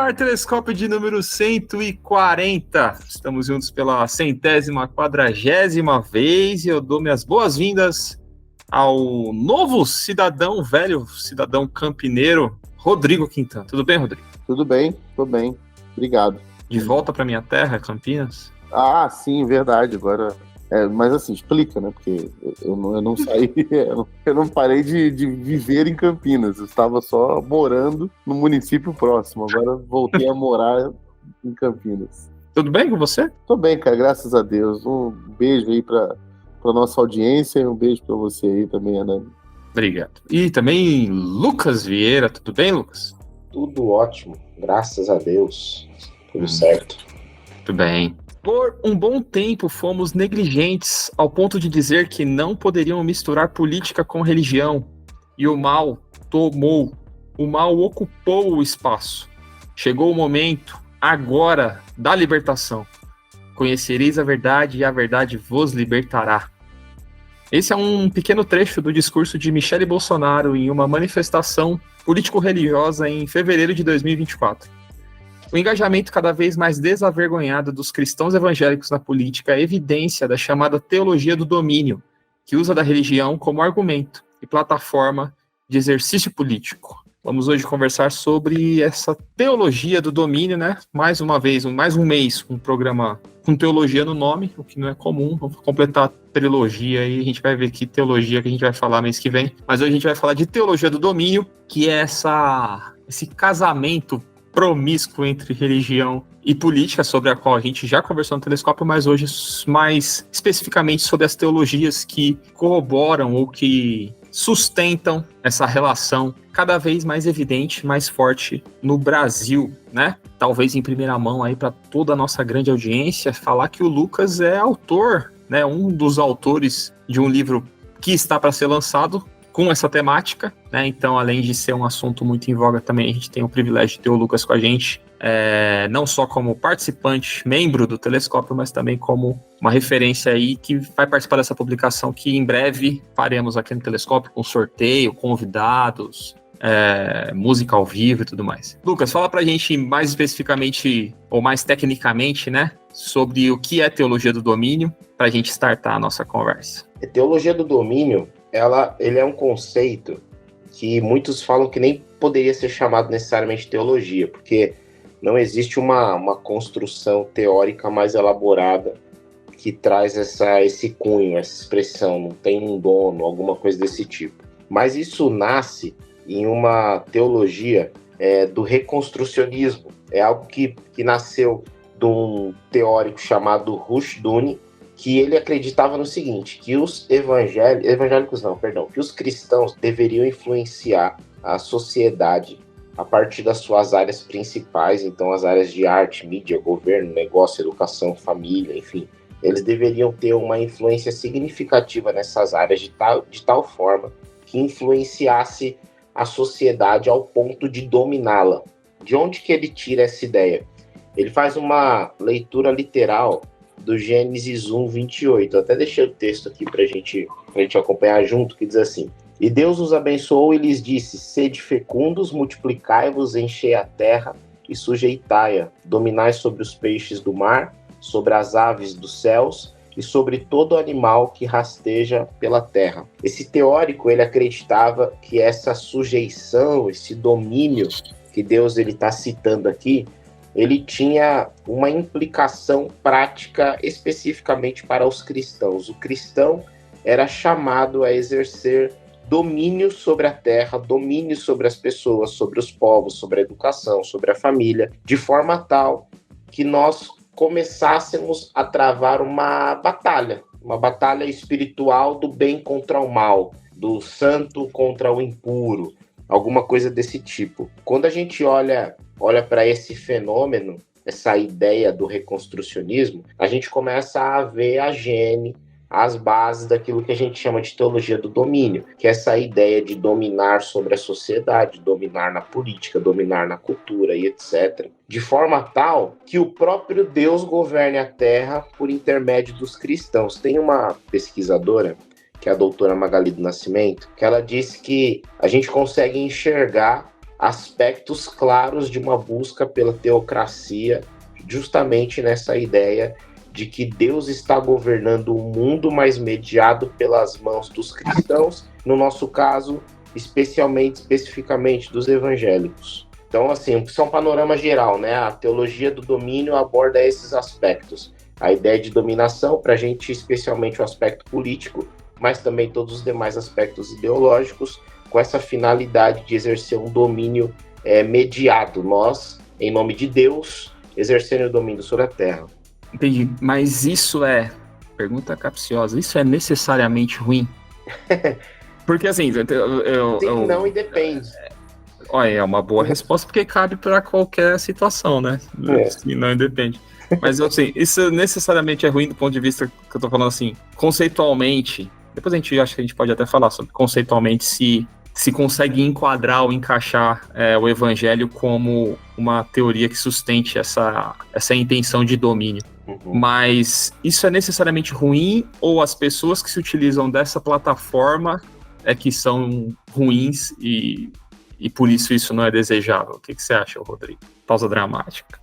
ar, Telescópio de número 140. Estamos juntos pela 140ª vez e eu dou minhas boas-vindas ao novo cidadão, velho cidadão campineiro, Rodrigo Quintana. Tudo bem, Rodrigo? Tudo bem, tô bem. Obrigado. De volta para minha terra, Campinas? Ah, sim, verdade. Agora... mas assim, explica, né? Porque eu não saí, eu não parei de viver em Campinas. Eu estava só morando no município próximo. Agora voltei a morar em Campinas. Tudo bem com você? Tô bem, cara, graças a Deus. Um beijo aí pra nossa audiência e um beijo pra você aí também, Ana. Obrigado. E também Lucas Vieira. Tudo bem, Lucas? Tudo ótimo, graças a Deus. Tudo certo. Tudo bem. Por um bom tempo fomos negligentes ao ponto de dizer que não poderiam misturar política com religião. E o mal tomou, o mal ocupou o espaço. Chegou o momento, agora, da libertação. Conhecereis a verdade e a verdade vos libertará. Esse é um pequeno trecho do discurso de Michele Bolsonaro em uma manifestação político-religiosa em fevereiro de 2024. O engajamento cada vez mais desavergonhado dos cristãos evangélicos na política é evidência da chamada teologia do domínio, que usa da religião como argumento e plataforma de exercício político. Vamos hoje conversar sobre essa teologia do domínio, né? Mais uma vez, mais um mês, um programa com teologia no nome, o que não é comum. Vamos completar a trilogia e a gente vai ver que teologia que a gente vai falar mês que vem. Mas hoje a gente vai falar de teologia do domínio, que é esse casamento promíscuo entre religião e política, sobre a qual a gente já conversou no Telescópio, mas hoje mais especificamente sobre as teologias que corroboram ou que sustentam essa relação cada vez mais evidente, mais forte no Brasil, né? Talvez em primeira mão aí para toda a nossa grande audiência, falar que o Lucas é autor, né? Um dos autores de um livro que está para ser lançado com essa temática, né? Então, além de ser um assunto muito em voga também, a gente tem o privilégio de ter o Lucas com a gente, não só como participante, membro do Telescópio, mas também como uma referência aí que vai participar dessa publicação que em breve faremos aqui no Telescópio com sorteio, convidados, música ao vivo e tudo mais. Lucas, fala pra gente mais especificamente, ou mais tecnicamente, né, sobre o que é teologia do domínio, pra gente startar a nossa conversa. A teologia do domínio, ele é um conceito que muitos falam que nem poderia ser chamado necessariamente teologia, porque não existe uma construção teórica mais elaborada que traz esse cunho, essa expressão, não tem um dono, alguma coisa desse tipo. Mas isso nasce em uma teologia do reconstrucionismo. É algo que nasceu de um teórico chamado Rushduni, que ele acreditava no seguinte, que os que os cristãos deveriam influenciar a sociedade a partir das suas áreas principais, então as áreas de arte, mídia, governo, negócio, educação, família, enfim. Eles deveriam ter uma influência significativa nessas áreas de tal forma que influenciasse a sociedade ao ponto de dominá-la. De onde que ele tira essa ideia? Ele faz uma leitura literal do Gênesis 1, 28. Eu até deixei o texto aqui pra gente acompanhar junto, que diz assim: E Deus os abençoou e lhes disse: Sede fecundos, multiplicai-vos, enchei a terra e sujeitai-a, dominai sobre os peixes do mar, sobre as aves dos céus e sobre todo animal que rasteja pela terra. Esse teórico, ele acreditava que essa sujeição, esse domínio que Deus está citando aqui, ele tinha uma implicação prática especificamente para os cristãos. O cristão era chamado a exercer domínio sobre a terra, domínio sobre as pessoas, sobre os povos, sobre a educação, sobre a família, de forma tal que nós começássemos a travar uma batalha espiritual do bem contra o mal, do santo contra o impuro, alguma coisa desse tipo. Quando a gente olha para esse fenômeno, essa ideia do reconstrucionismo, a gente começa a ver a gene, as bases daquilo que a gente chama de teologia do domínio, que é essa ideia de dominar sobre a sociedade, dominar na política, dominar na cultura e etc. De forma tal que o próprio Deus governe a terra por intermédio dos cristãos. Tem uma pesquisadora, que é a doutora Magali do Nascimento, que ela disse que a gente consegue enxergar aspectos claros de uma busca pela teocracia, justamente nessa ideia de que Deus está governando o mundo, mas mediado pelas mãos dos cristãos, no nosso caso, especificamente dos evangélicos. Então, assim, isso é um panorama geral, né? A teologia do domínio aborda esses aspectos. A ideia de dominação, para a gente, especialmente o aspecto político, mas também todos os demais aspectos ideológicos, com essa finalidade de exercer um domínio mediado. Nós, em nome de Deus, exercendo o domínio sobre a terra. Entendi, mas isso pergunta capciosa, isso é necessariamente ruim? Porque assim, Sim, não, e depende. Olha, é uma boa resposta porque cabe para qualquer situação, né? Sim, não, depende. Mas assim, isso necessariamente é ruim do ponto de vista que eu tô falando assim, conceitualmente, depois acho que a gente pode até falar sobre conceitualmente se consegue enquadrar ou encaixar o evangelho como uma teoria que sustente essa intenção de domínio. Uhum. Mas isso é necessariamente ruim ou as pessoas que se utilizam dessa plataforma que são ruins e por isso não é desejável? O que você acha, Rodrigo? Pausa dramática.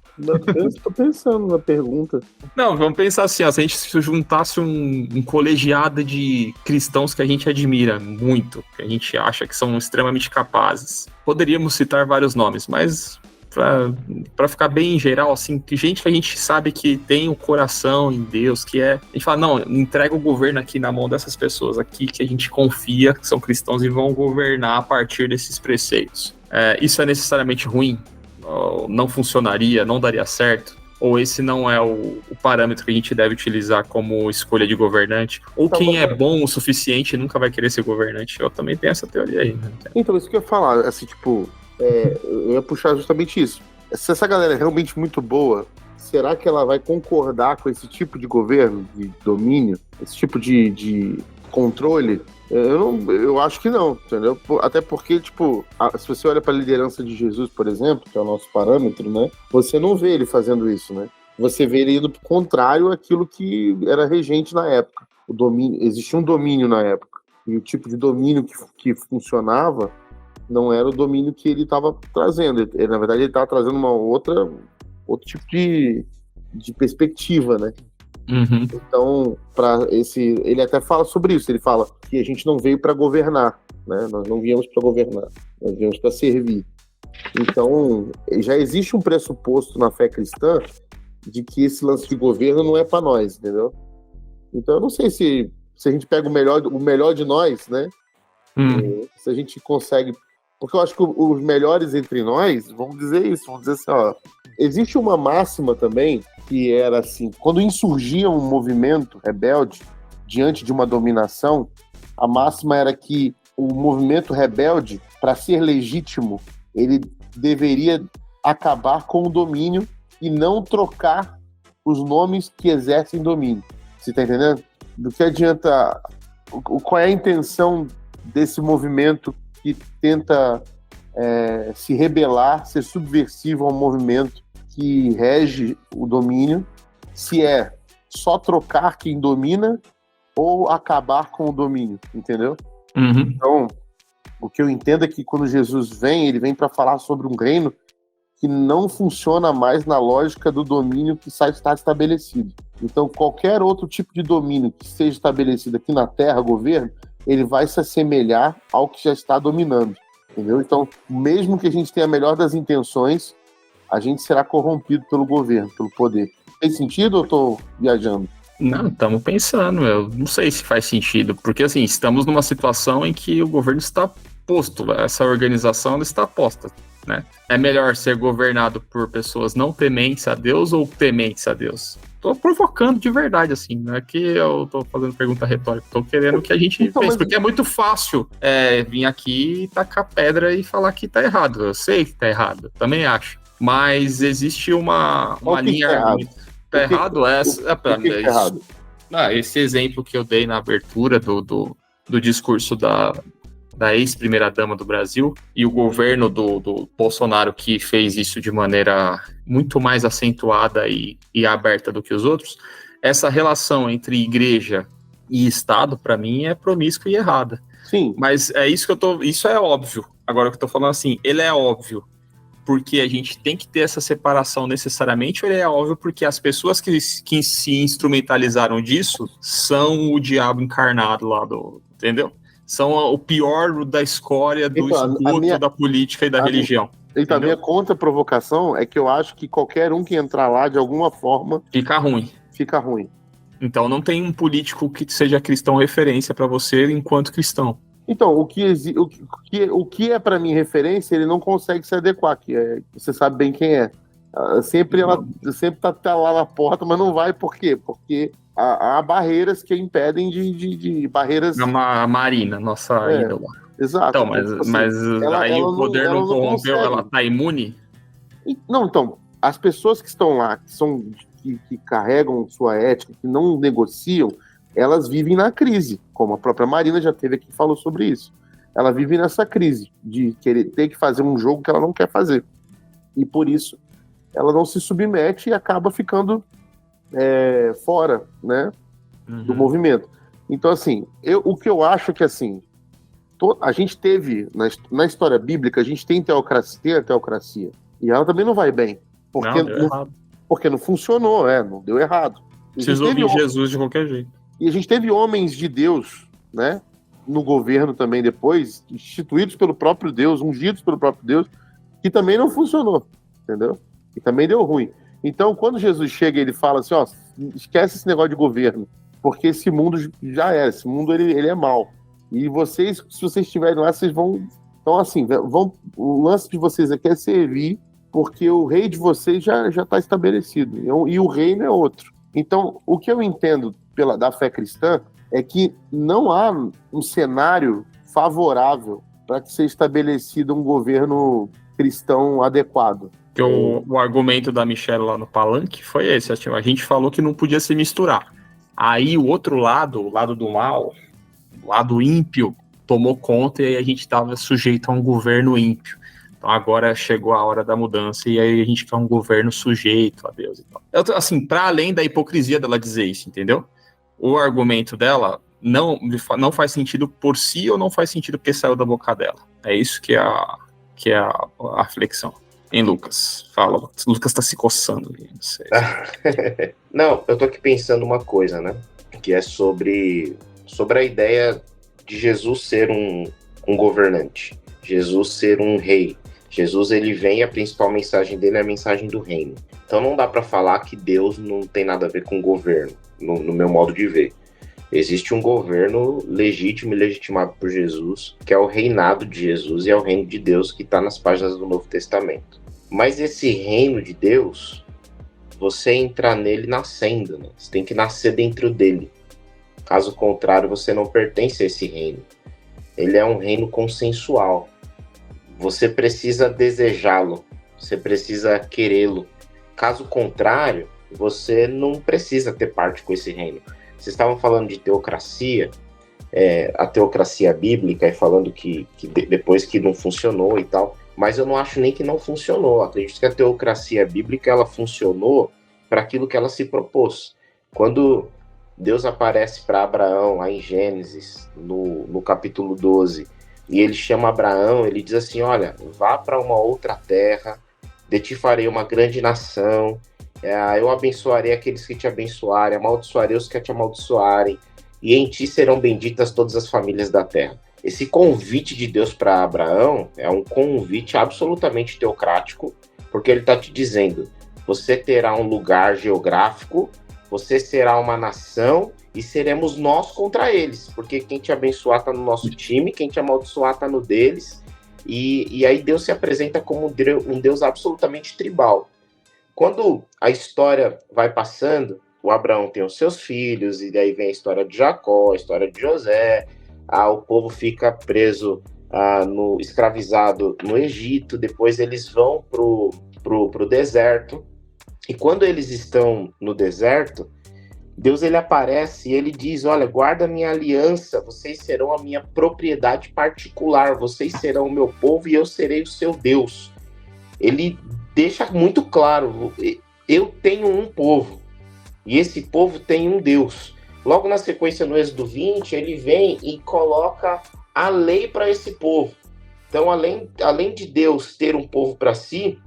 Estou pensando na pergunta. Não, vamos pensar assim, se a gente se juntasse um colegiado de cristãos que a gente admira muito, que a gente acha que são extremamente capazes. Poderíamos citar vários nomes, mas para ficar bem em geral, assim, que gente que a gente sabe que tem o coração em Deus, a gente fala, não, entrega o governo aqui na mão dessas pessoas aqui que a gente confia, que são cristãos e vão governar a partir desses preceitos. Isso é necessariamente ruim? Não funcionaria, não daria certo? Ou esse não é o parâmetro que a gente deve utilizar como escolha de governante? Ou quem é bom o suficiente nunca vai querer ser governante? Eu também tenho essa teoria aí. Né? Então, isso que eu ia falar, assim, tipo, eu ia puxar justamente isso. Se essa galera é realmente muito boa, será que ela vai concordar com esse tipo de governo, de domínio, esse tipo de controle? Eu acho que não, entendeu? Até porque, tipo, se você olha para a liderança de Jesus, por exemplo, que é o nosso parâmetro, né? Você não vê ele fazendo isso, né? Você vê ele indo pro contrário àquilo que era regente na época. O domínio, existia um domínio na época. E o tipo de domínio que funcionava não era o domínio que ele estava trazendo. Na verdade, ele estava trazendo outro tipo de perspectiva, né? Uhum. Então, ele até fala sobre isso. Ele fala que a gente não veio para governar, né? Nós não viemos para governar, nós viemos para servir. Então, já existe um pressuposto na fé cristã de que esse lance de governo não é para nós, entendeu? Então, eu não sei se a gente pega o melhor de nós, né? Se a gente consegue. Porque eu acho que os melhores entre nós, vamos dizer assim, existe uma máxima também que era assim, quando insurgia um movimento rebelde diante de uma dominação, a máxima era que o movimento rebelde, para ser legítimo, ele deveria acabar com o domínio e não trocar os nomes que exercem domínio. Você está entendendo? Do que adianta... Qual é a intenção desse movimento que tenta se rebelar, ser subversivo ao movimento que rege o domínio, se é só trocar quem domina ou acabar com o domínio, entendeu? Uhum. Então, o que eu entendo é que quando Jesus vem, ele vem para falar sobre um reino que não funciona mais na lógica do domínio que está estabelecido. Então, qualquer outro tipo de domínio que seja estabelecido aqui na Terra, governo, ele vai se assemelhar ao que já está dominando, entendeu? Então, mesmo que a gente tenha a melhor das intenções, a gente será corrompido pelo governo, pelo poder. Faz sentido ou eu estou viajando? Não, estamos pensando, eu não sei se faz sentido, porque assim, estamos numa situação em que o governo está posto, essa organização está posta, né? É melhor ser governado por pessoas não tementes a Deus ou tementes a Deus? Tô provocando de verdade, assim, não é que eu tô fazendo pergunta retórica, tô querendo que a gente pense, porque é muito fácil vir aqui e tacar pedra e falar que tá errado, eu sei que tá errado, também acho. Mas existe uma linha... Tá errado? Esse exemplo que eu dei na abertura do discurso da ex-primeira-dama do Brasil e o governo do Bolsonaro, que fez isso de maneira muito mais acentuada e aberta do que os outros, essa relação entre igreja e Estado, para mim, é promíscua e errada. Sim. Mas é isso que isso é óbvio. Agora que eu tô falando assim, ele é óbvio porque a gente tem que ter essa separação necessariamente, ou ele é óbvio porque as pessoas que se instrumentalizaram disso são o diabo encarnado lá entendeu? São o pior da escória do esgoto da política e da religião. Então, a minha contra-provocação é que eu acho que qualquer um que entrar lá, de alguma forma... Fica ruim. Então, não tem um político que seja cristão referência para você enquanto cristão. Então, o que é para mim referência, ele não consegue se adequar, você sabe bem quem é. Ela sempre tá lá na porta, mas não vai, por quê? Porque há barreiras que impedem de barreiras... A Marina, nossa ídola. Exato. Então, mas aí o poder não corrompeu, ela tá imune? Não, então, as pessoas que estão lá, que carregam sua ética, que não negociam, elas vivem na crise, como a própria Marina já teve aqui e falou sobre isso. Ela vive nessa crise de querer ter que fazer um jogo que ela não quer fazer. E por isso, ela não se submete e acaba ficando fora, né, do movimento. Então, assim, o que eu acho que, assim, a gente teve, na história bíblica, a gente tem a teocracia. E ela também não vai bem. Porque não funcionou, não deu errado. Precisou vir Jesus de qualquer jeito. E a gente teve homens de Deus, né, no governo também depois, instituídos pelo próprio Deus, ungidos pelo próprio Deus, que também não funcionou, entendeu? E também deu ruim. Então, quando Jesus chega e ele fala assim, esquece esse negócio de governo, porque esse mundo já esse mundo ele é mau. E vocês, se vocês estiverem lá, vocês vão... Então, assim, o lance de vocês aqui é servir, porque o rei de vocês já está estabelecido, e o reino é outro. Então, o que eu entendo da fé cristã é que não há um cenário favorável para que seja estabelecido um governo cristão adequado. Que o argumento da Michelle lá no palanque foi esse, a gente falou que não podia se misturar. Aí o outro lado, o lado do mal, o lado ímpio, tomou conta e aí a gente estava sujeito a um governo ímpio. Então agora chegou a hora da mudança e aí a gente quer um governo sujeito a Deus e tal. Assim, para além da hipocrisia dela dizer isso, entendeu? O argumento dela não faz sentido por si ou não faz sentido porque saiu da boca dela. É isso que é a flexão. Em Lucas, fala. O Lucas tá se coçando. Não sei. Não, eu tô aqui pensando uma coisa, né? Que é sobre a ideia de Jesus ser um governante. Jesus ser um rei. Jesus, ele vem, a principal mensagem dele é a mensagem do reino. Então não dá para falar que Deus não tem nada a ver com governo, no meu modo de ver. Existe um governo legítimo e legitimado por Jesus, que é o reinado de Jesus e é o reino de Deus que está nas páginas do Novo Testamento. Mas esse reino de Deus, você entra nele nascendo, né? Você tem que nascer dentro dele. Caso contrário, você não pertence a esse reino. Ele é um reino consensual. Você precisa desejá-lo, você precisa querê-lo. Caso contrário, você não precisa ter parte com esse reino. Vocês estavam falando de teocracia, a teocracia bíblica, e falando que depois que não funcionou e tal, mas eu não acho nem que não funcionou. Acredito que a teocracia bíblica ela funcionou para aquilo que ela se propôs. Quando Deus aparece para Abraão, lá em Gênesis, no capítulo 12, e ele chama Abraão, ele diz assim, olha, vá para uma outra terra, de ti farei uma grande nação, eu abençoarei aqueles que te abençoarem, amaldiçoarei os que te amaldiçoarem, e em ti serão benditas todas as famílias da terra. Esse convite de Deus para Abraão é um convite absolutamente teocrático, porque ele está te dizendo, você terá um lugar geográfico, você será uma nação, e seremos nós contra eles, porque quem te abençoar está no nosso time, quem te amaldiçoar está no deles, e aí Deus se apresenta como um Deus absolutamente tribal. Quando a história vai passando, o Abraão tem os seus filhos, e daí vem a história de Jacó, a história de José, o povo fica preso, escravizado no Egito, depois eles vão pro deserto, e quando eles estão no deserto, Deus ele aparece e ele diz, olha, guarda a minha aliança, vocês serão a minha propriedade particular, vocês serão o meu povo e eu serei o seu Deus. Ele deixa muito claro, eu tenho um povo e esse povo tem um Deus. Logo na sequência, no Êxodo 20, ele vem e coloca a lei para esse povo. Então, além de Deus ter um povo para si,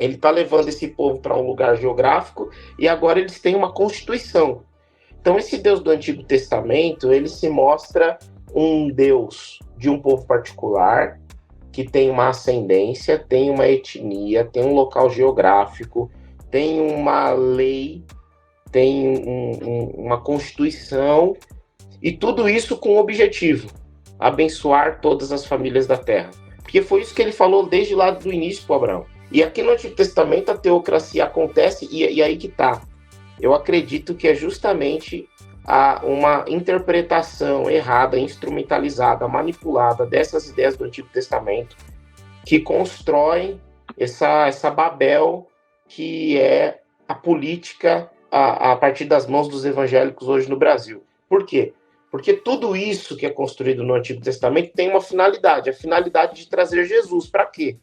ele está levando esse povo para um lugar geográfico e agora eles têm uma constituição. Então, esse Deus do Antigo Testamento, ele se mostra um Deus de um povo particular, que tem uma ascendência, tem uma etnia, tem um local geográfico, tem uma lei, tem uma constituição, e tudo isso com o objetivo: abençoar todas as famílias da terra. Porque foi isso que ele falou desde lá do início para Abraão. E aqui no Antigo Testamento a teocracia acontece, e aí que tá. Eu acredito que é justamente uma interpretação errada, instrumentalizada, manipulada dessas ideias do Antigo Testamento que constroem essa Babel que é a política a partir das mãos dos evangélicos hoje no Brasil. Por quê? Porque tudo isso que é construído no Antigo Testamento tem uma finalidade, a finalidade de trazer Jesus. Para quê?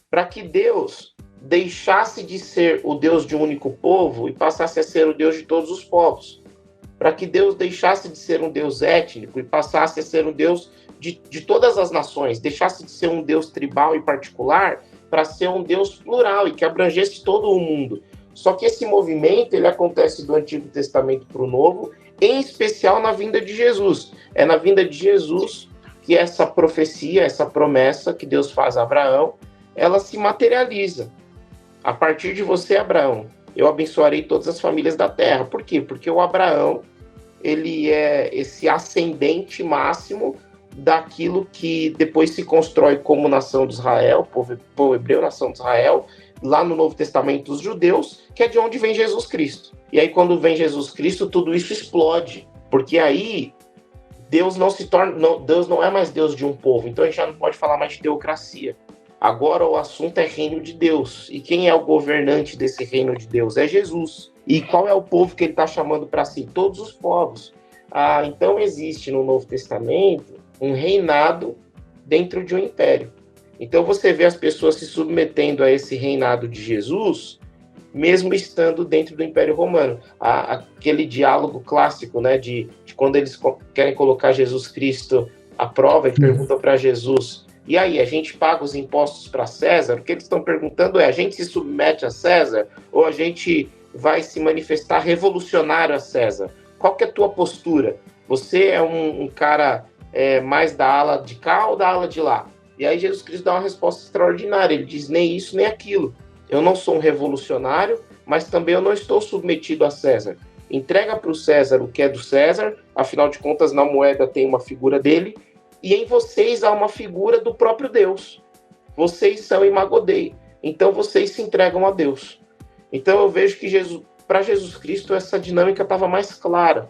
Para que Deus deixasse de ser o Deus de um único povo e passasse a ser o Deus de todos os povos. Para que Deus deixasse de ser um Deus étnico e passasse a ser um Deus de todas as nações, deixasse de ser um Deus tribal e particular para ser um Deus plural e que abrangesse todo o mundo. Só que esse movimento ele acontece do Antigo Testamento para o Novo, em especial na vinda de Jesus. É na vinda de Jesus que essa profecia, essa promessa que Deus faz a Abraão, ela se materializa. A partir de você, Abraão, eu abençoarei todas as famílias da terra. Por quê? Porque o Abraão, ele é esse ascendente máximo daquilo que depois se constrói como nação de Israel, povo hebreu, nação de Israel, lá no Novo Testamento, os judeus, que é de onde vem Jesus Cristo. E aí, quando vem Jesus Cristo, tudo isso explode. Porque aí, Deus não é mais Deus de um povo. Então, a gente já não pode falar mais de teocracia. Agora o assunto é reino de Deus. E quem é o governante desse reino de Deus? É Jesus. E qual é o povo que ele está chamando para si? Todos os povos. Então existe no Novo Testamento um reinado dentro de um império. Então você vê as pessoas se submetendo a esse reinado de Jesus, mesmo estando dentro do Império Romano. Aquele diálogo clássico, né, de quando eles querem colocar Jesus Cristo à prova e perguntam para Jesus: e aí, a gente paga os impostos para César? O que eles estão perguntando é: a gente se submete a César ou a gente vai se manifestar revolucionário a César? Qual que é a tua postura? Você é um cara mais da ala de cá ou da ala de lá? E aí Jesus Cristo dá uma resposta extraordinária. Ele diz: nem isso, nem aquilo. Eu não sou um revolucionário, mas também eu não estou submetido a César. Entrega para o César o que é do César, afinal de contas, na moeda tem uma figura dele, e em vocês há uma figura do próprio Deus. Vocês são Imago Dei, então vocês se entregam a Deus. Então eu vejo que para Jesus Cristo essa dinâmica estava mais clara.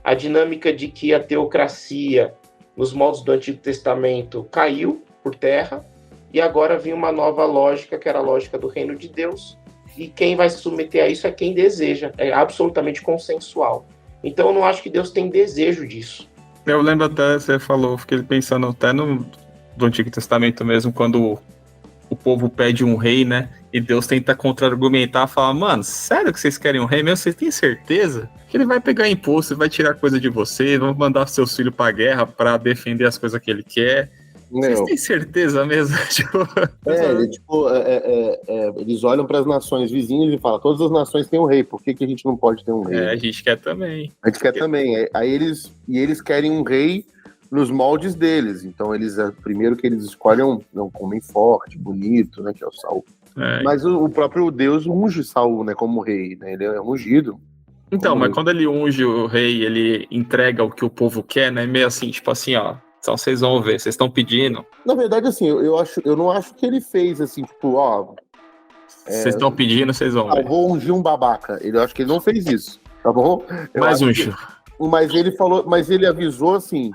A dinâmica de que a teocracia, nos moldes do Antigo Testamento, caiu por terra, e agora vinha uma nova lógica, que era a lógica do reino de Deus, e quem vai se submeter a isso é quem deseja, é absolutamente consensual. Então eu não acho que Deus tem desejo disso. Eu lembro até, você falou, fiquei pensando até do Antigo Testamento mesmo, quando o povo pede um rei, né, e Deus tenta contra-argumentar, fala: mano, sério que vocês querem um rei mesmo? Vocês têm certeza? Que ele vai pegar imposto, vai tirar coisa de vocês, vai mandar seus filhos pra guerra pra defender as coisas que ele quer. Vocês têm certeza mesmo? Eles olham para as nações vizinhas e falam: todas as nações têm um rei, por que a gente não pode ter um rei? A gente quer também. A gente quer também. Aí eles querem um rei nos moldes deles. Então, primeiro que eles escolhem um homem forte, bonito, né, que é o Saul. Mas o próprio Deus unge Saul, né, como rei, né? Ele é ungido. Então, mas quando ele unge o rei, ele entrega o que o povo quer, né? Meio assim, tipo assim, ó. Então vocês vão ver, vocês estão pedindo. Na verdade, assim, eu não acho que ele fez assim, tipo, ó. Vocês estão pedindo, vocês vão ver. Eu vou ungir um babaca. Eu acho que ele não fez isso, tá bom? Mais um show. Mas ele falou, mas ele avisou assim,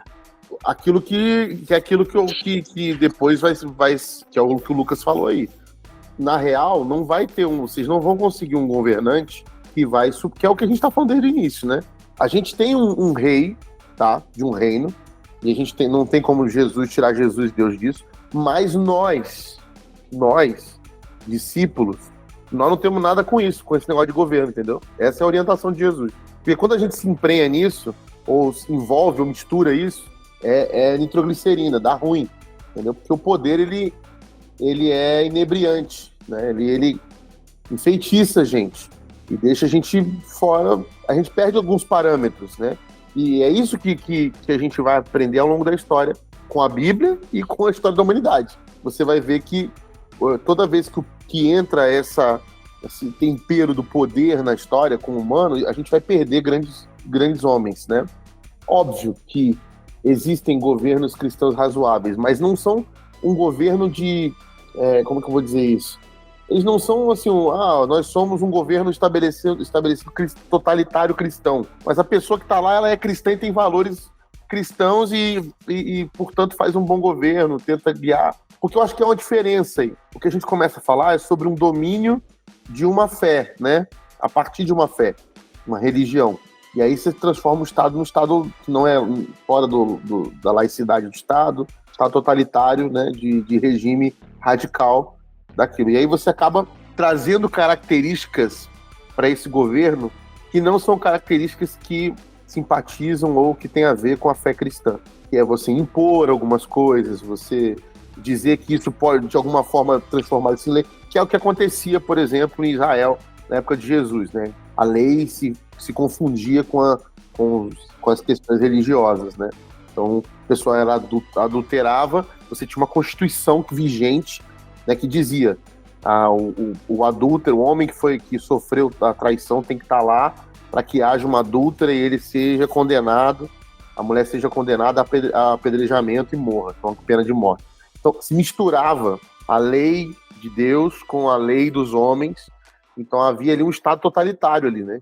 aquilo que depois vai, que é o que o Lucas falou aí. Na real, não vai ter vocês não vão conseguir um governante que é o que a gente tá falando desde o início, né? A gente tem um rei, tá? De um reino. E a gente não tem como tirar Jesus, Deus disso, mas nós, discípulos, nós não temos nada com isso, com esse negócio de governo, entendeu? Essa é a orientação de Jesus. Porque quando a gente se emprenha nisso, ou se envolve, ou mistura isso, é nitroglicerina, dá ruim, entendeu? Porque o poder, ele é inebriante, né? Ele enfeitiça a gente e deixa a gente fora, a gente perde alguns parâmetros, né? E é isso que a gente vai aprender ao longo da história, com a Bíblia e com a história da humanidade. Você vai ver que toda vez que entra esse tempero do poder na história com o humano, a gente vai perder grandes homens, né? Óbvio que existem governos cristãos razoáveis, mas não são um governo de... como que eu vou dizer isso? Eles não são assim, nós somos um governo estabelecido totalitário cristão. Mas a pessoa que está lá, ela é cristã e tem valores cristãos e, portanto, faz um bom governo, tenta guiar. Porque eu acho que é uma diferença aí. O que a gente começa a falar é sobre um domínio de uma fé, né? A partir de uma fé, uma religião. E aí você transforma o Estado num Estado que não é fora da laicidade do Estado, Estado totalitário, né? De regime radical daquilo. E aí você acaba trazendo características para esse governo que não são características que simpatizam ou que têm a ver com a fé cristã. Que é você impor algumas coisas, você dizer que isso pode, de alguma forma, transformar isso em lei, que é o que acontecia, por exemplo, em Israel, na época de Jesus, né? A lei se confundia com as questões religiosas, né? Então, o pessoal adulterava, você tinha uma constituição vigente, né, que dizia o adúltero, o homem que sofreu a traição tem que estar lá para que haja uma adúltera e ele seja condenado, a mulher seja condenada a apedrejamento e morra, então pena de morte. Então se misturava a lei de Deus com a lei dos homens, então havia ali um estado totalitário ali, né?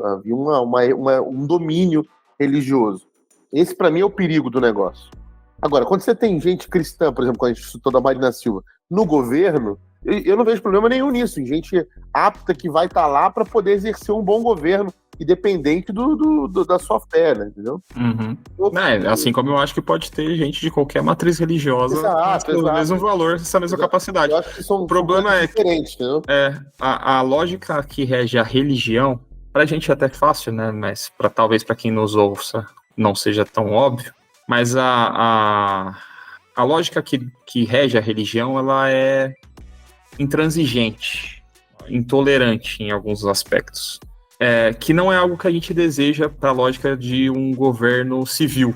Havia um domínio religioso. Esse para mim é o perigo do negócio. Agora, quando você tem gente cristã, por exemplo, quando a gente citou da Marina Silva, no governo, eu não vejo problema nenhum nisso, em gente apta que vai estar lá para poder exercer um bom governo, independente da sua fé, né, entendeu? Uhum. Assim como eu acho que pode ter gente de qualquer matriz religiosa com o mesmo valor, essa mesma capacidade. Eu acho que o problema é diferente, entendeu? A lógica que rege a religião, pra gente é até fácil, né, mas talvez para quem nos ouça não seja tão óbvio, mas a lógica que rege a religião, ela é intransigente, intolerante em alguns aspectos. Que não é algo que a gente deseja para a lógica de um governo civil,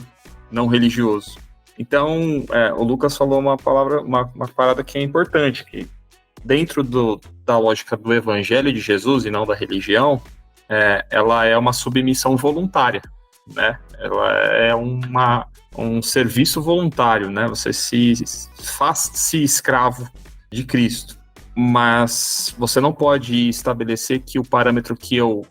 não religioso. Então, o Lucas falou uma parada que é importante, que dentro da lógica do evangelho de Jesus e não da religião, ela é uma submissão voluntária, né? Ela é um serviço voluntário, né? Você faz-se escravo de Cristo, mas você não pode estabelecer que o parâmetro que eu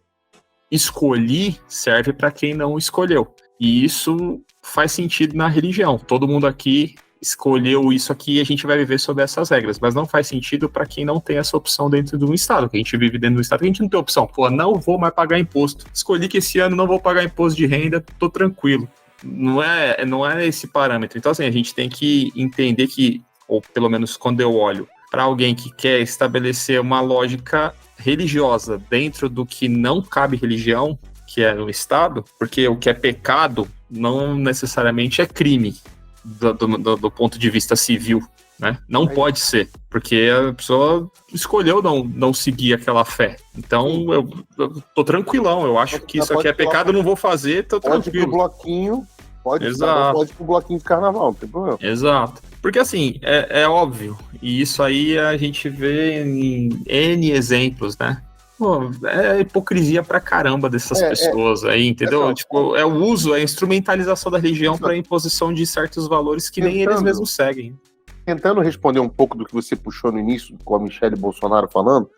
escolhi serve para quem não escolheu. E isso faz sentido na religião. Todo mundo aqui escolheu isso aqui e a gente vai viver sob essas regras, mas não faz sentido para quem não tem essa opção dentro de um estado, que a gente vive dentro do estado, que a gente não tem opção. Pô, não vou mais pagar imposto. Escolhi que esse ano não vou pagar imposto de renda, tô tranquilo. Não é esse parâmetro. Então, assim, a gente tem que entender que, ou pelo menos quando eu olho para alguém que quer estabelecer uma lógica religiosa dentro do que não cabe religião, que é no Estado, porque o que é pecado não necessariamente é crime do ponto de vista civil, né? Não pode ser, porque a pessoa escolheu não seguir aquela fé. Então, eu tô tranquilão, eu acho que isso aqui é pecado, eu não vou fazer, tô tranquilo. Pode ir pro bloquinho, pode ir pro bloquinho de carnaval, não tem problema. Exato. Porque, assim, é óbvio, e isso aí a gente vê em N exemplos, né? Pô, é hipocrisia pra caramba dessas pessoas aí, entendeu? Tipo, é o uso, é a instrumentalização da religião para a imposição de certos valores que nem eles mesmos seguem. Tentando responder um pouco do que você puxou no início, com a Michelle Bolsonaro falando,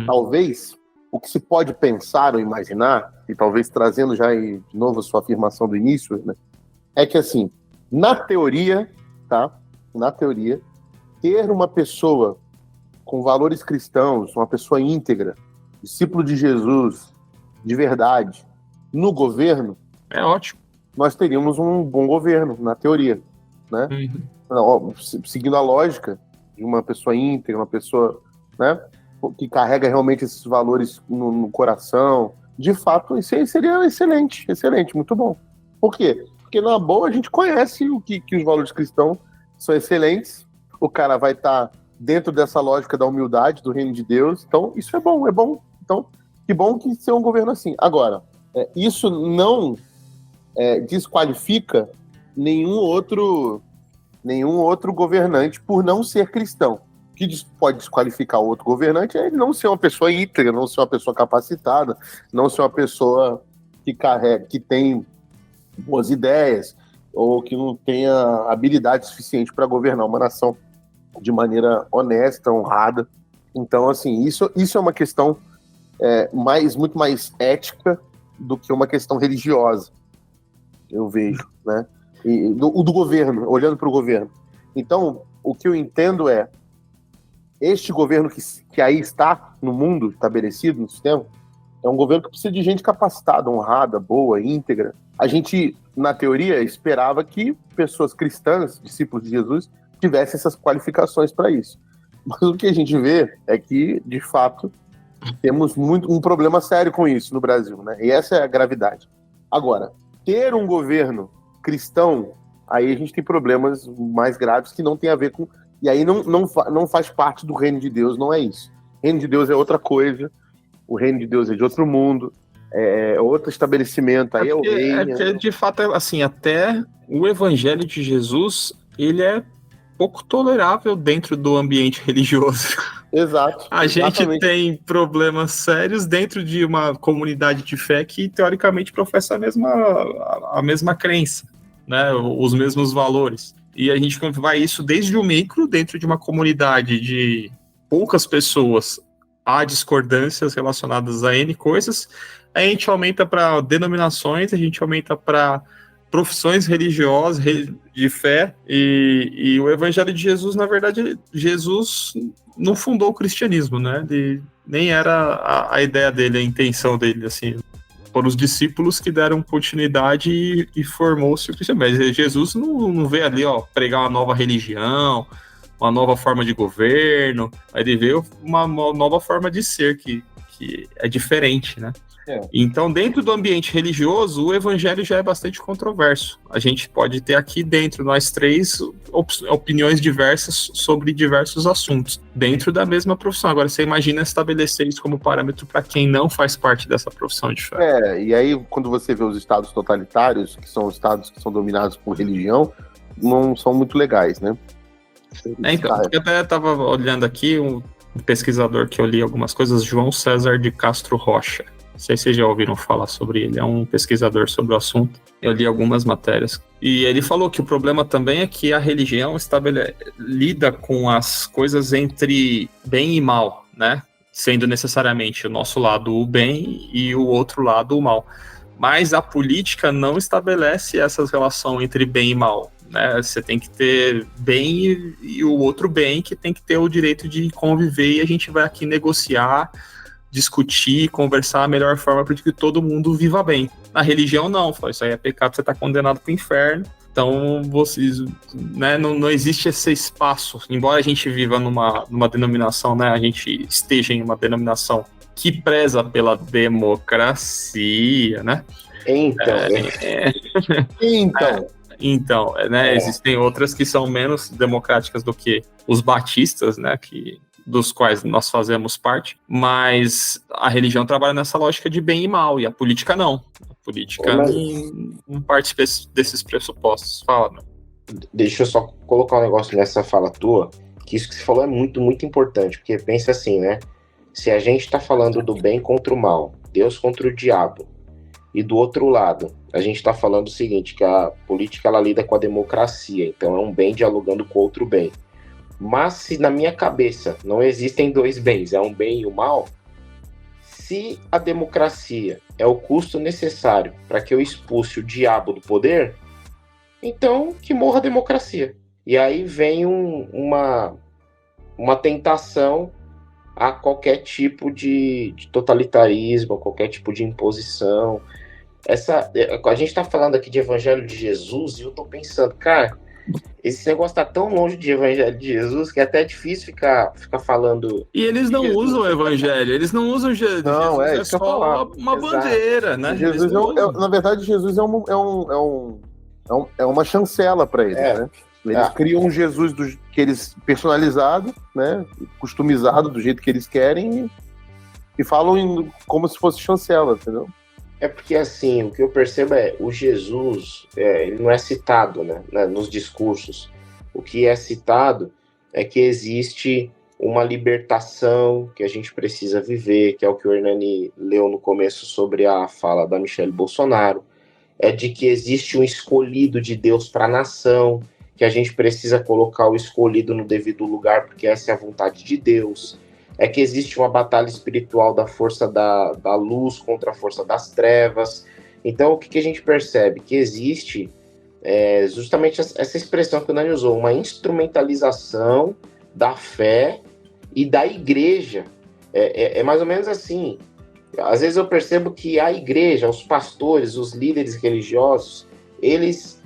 talvez o que se pode pensar ou imaginar, e talvez trazendo já de novo a sua afirmação do início, né, é que, assim, na teoria, ter uma pessoa com valores cristãos, uma pessoa íntegra, discípulo de Jesus, de verdade, no governo, é ótimo. Nós teríamos um bom governo, na teoria, né? Seguindo a lógica de uma pessoa íntegra, uma pessoa, né, que carrega realmente esses valores no coração, de fato, isso aí seria excelente, muito bom. Por quê? Porque na boa a gente conhece o que os valores cristãos são excelentes. O cara vai estar dentro dessa lógica da humildade, do reino de Deus. Então, isso é bom. Então, que bom que ser um governo assim. Agora, isso não desqualifica nenhum outro governante por não ser cristão. O que pode desqualificar o outro governante é ele não ser uma pessoa íntegra, não ser uma pessoa capacitada, não ser uma pessoa que tem boas ideias ou que não tenha habilidade suficiente para governar uma nação de maneira honesta, honrada. Então, assim, isso é uma questão muito mais ética do que uma questão religiosa, eu vejo, né? E do governo, olhando para o governo. Então, o que eu entendo este governo que aí está no mundo, estabelecido no sistema, é um governo que precisa de gente capacitada, honrada, boa, íntegra. A gente, na teoria, esperava que pessoas cristãs, discípulos de Jesus, tivessem essas qualificações para isso. Mas o que a gente vê é que, de fato, temos um problema sério com isso no Brasil, né? E essa é a gravidade. Agora, ter um governo cristão, aí a gente tem problemas mais graves que não tem a ver com... E aí não faz parte do reino de Deus, não é isso. O reino de Deus é outra coisa, o reino de Deus é de outro mundo, é outro estabelecimento, aí é o reino. Porque, de fato, assim, até o evangelho de Jesus, ele é pouco tolerável dentro do ambiente religioso. Exato. A gente tem problemas sérios dentro de uma comunidade de fé que, teoricamente, professa a mesma crença, né? Os mesmos valores. E a gente vai isso desde o micro, dentro de uma comunidade de poucas pessoas, há discordâncias relacionadas a N coisas, a gente aumenta para denominações, a gente aumenta para profissões religiosas, de fé, e o evangelho de Jesus, na verdade, Jesus não fundou o cristianismo, né? Nem era a ideia dele, a intenção dele, assim. Foram os discípulos que deram continuidade e formou-se o cristianismo. Mas Jesus não veio ali, pregar uma nova religião, uma nova forma de governo. Ele veio uma nova forma de ser, que é diferente, né? Então, dentro do ambiente religioso, o evangelho já é bastante controverso. A gente pode ter aqui dentro, nós três, opiniões diversas sobre diversos assuntos, dentro da mesma profissão. Agora, você imagina estabelecer isso como parâmetro para quem não faz parte dessa profissão de fé. E aí, quando você vê os estados totalitários, que são estados que são dominados por religião, não são muito legais, né? Então, eu até estava olhando aqui, um pesquisador que eu li algumas coisas, João César de Castro Rocha. Não sei se vocês já ouviram falar sobre ele, é um pesquisador sobre o assunto. Eu li algumas matérias. E ele falou que o problema também é que a religião lida com as coisas entre bem e mal, né? Sendo necessariamente o nosso lado o bem e o outro lado o mal. Mas a política não estabelece essa relação entre bem e mal, né? Você tem que ter bem e o outro bem, que tem que ter o direito de conviver, e a gente vai aqui negociar, discutir, conversar a melhor forma para que todo mundo viva bem. Na religião, não. Isso aí é pecado, você está condenado para o inferno. Então, vocês, né, não existe esse espaço. Embora a gente viva numa denominação, né, a gente esteja em uma denominação que preza pela democracia, né? Então, né, existem outras que são menos democráticas do que os batistas, né, dos quais nós fazemos parte, mas a religião trabalha nessa lógica de bem e mal, e a política não. A política não parte desses pressupostos. Fala, meu. Deixa eu só colocar um negócio nessa fala tua, que isso que você falou é muito, muito importante, porque pensa assim, né? Se a gente tá falando do bem contra o mal, Deus contra o diabo, e do outro lado, a gente tá falando o seguinte, que a política ela lida com a democracia, então é um bem dialogando com outro bem. Mas se na minha cabeça não existem dois bens, é um bem e o mal, se a democracia é o custo necessário para que eu expulse o diabo do poder, então que morra a democracia. E aí vem uma tentação a qualquer tipo de totalitarismo, a qualquer tipo de imposição. A gente está falando aqui de Evangelho de Jesus e eu estou pensando, cara, esse negócio tá tão longe de Evangelho de Jesus que é até difícil ficar falando. E eles não usam o Evangelho, eles não usam Jesus. Não, é só uma bandeira, né? Jesus na verdade, Jesus é um É uma chancela para eles, né? Eles criam um Jesus que eles personalizado, né? Customizado do jeito que eles querem e falam como se fosse chancela, entendeu? É porque, assim, o que eu percebo o Jesus, ele não é citado, né, nos discursos. O que é citado é que existe uma libertação que a gente precisa viver, que é o que o Hernani leu no começo sobre a fala da Michelle Bolsonaro, é de que existe um escolhido de Deus para a nação, que a gente precisa colocar o escolhido no devido lugar, porque essa é a vontade de Deus. É que existe uma batalha espiritual da força da luz contra a força das trevas. Então, o que a gente percebe? Que existe justamente essa expressão que o Nani usou, uma instrumentalização da fé e da igreja. É mais ou menos assim. Às vezes eu percebo que a igreja, os pastores, os líderes religiosos, eles